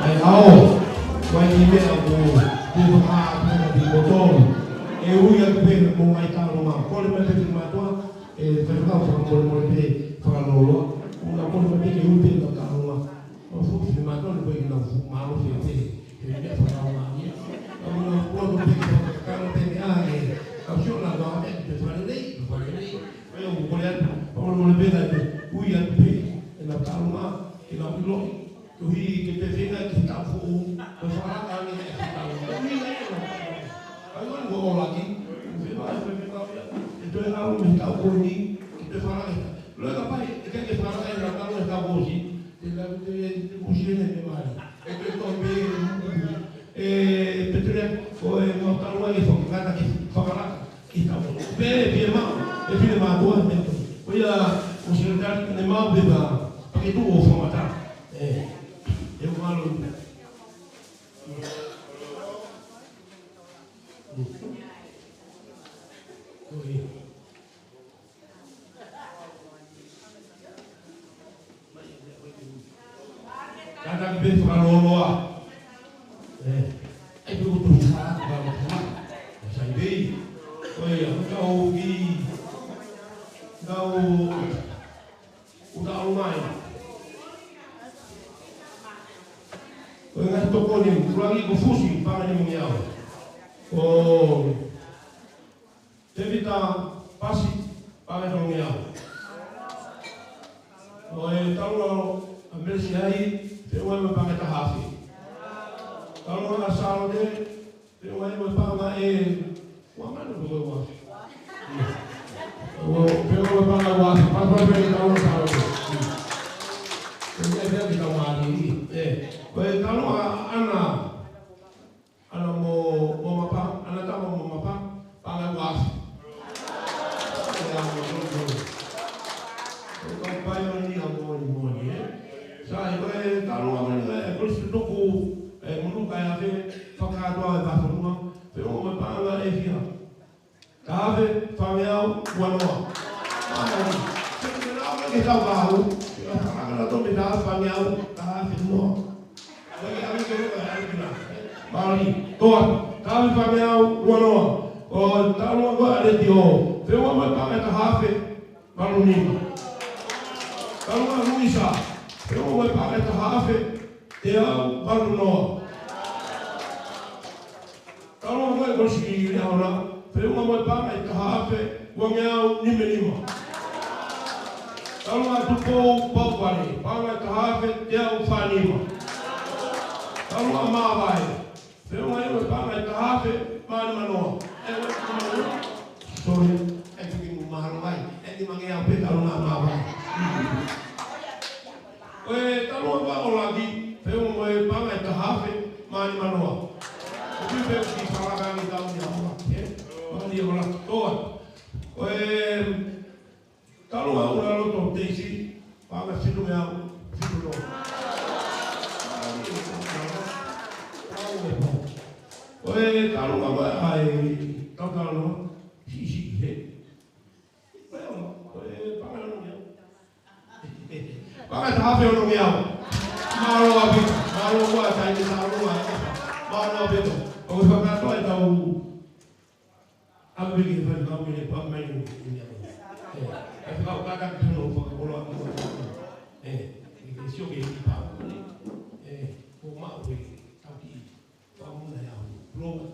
ay au wani be aku di ha di botol yang ben mo mai ta rumah ko le mete di matua terkau sama mo be falolo una ko le mete eu be ta rumah o fu di matua le be na malo fete dia falava ni una ko le be ka no te ni ai option na do ame te falei eu ko le mo le be da yang be na ta rumah kita belum tuhi kita sehingga kita fu persoalan ini kita ini ayo ngomong lagi itu yang kamu minta ini kita farang lo apa ikan kita farang yang kamu yang kamu sih tidak itu usianya memang itu tombe petróleo foi mau tahu lagi soal kata farang kita bebe memang dua meter oh ya usianya memang beba itu formatar eu falo Kadang beli kalau loa, itu butuh cara kalau cuma saya beli, kau udah lumayan. Kau ingat toko ni, lagi konfusi, pangan yang mengiau. Oh, jadi kita pasti pangan yang mengiau. Oh, kalau ambil siai. Dewa mepanga tahafi. Kalau nggak salah deh, dewa mepanga wamana dulu was. Dewa mepanga was, apa beri tahu salah deh. Jadi kita mari. Kalau anak mau apa, anak tahu mau apa, pangan was. Kalau bayar ini mau saya kalau terus tuku mulu kayak fakado apa semua, pero mau panggil dia. Tapi familiar wano. Sebenarnya kita tahu, kalau tu kita familiar tapi semua. Bagi kami kita Bali, tuan, kami familiar wano. Oh, kalau ada dia, pero mau panggil tahafe baru ni. Kalau Luisa. Eu vou pagar essa rafa, eu falo no. Kalau mau bersih ni orang, eu vou pagar essa rafa, gongau ni menima. Kalau ada pau bani, pagar essa rafa, eu fanima. Kalau amai, eu vou pagar essa rafa, mano. Sorry, é que mahal vai, é que mangai apa kalau amai. Kalau apa lagi, saya mau pangai tahafe, mani manoa. Tapi saya di salagan di tahun yang awal, mana dia malah tuan. Kalau aku lalu tuh desi, pangai situ yang situ dong. Kalau apa tahu kalau sisi Pakai tahap yang orang yang malu apa? Malu apa? Saya ni malu apa? Malu apa itu? Kalau pakai tu ada tahu apa begini pada kamu ni pemain ini. Tapi kalau pakai tu no pakai bola apa? Ini siapa yang pakai? Rumah we, tapi kamu dah yang belum.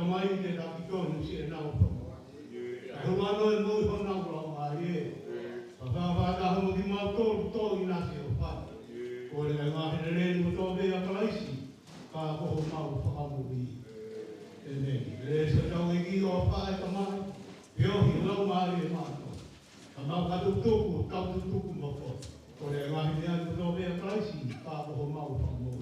Mai te la ki tonu si e nau po. Ai hoa no e mui ho nau ro mai e. Papa ta ho di mau to i na se o pa. O le ngā hele mo to be a kalaisi. Ka ko ho mau whakamu i. E ne, le se tau e ki o pa e ka mai. Pio hi lau mai e mātou. Ka mau katu tuku, tau tuku mo ko. O le ngā hele mo to be a kalaisi. Ka ko ho mau whakamu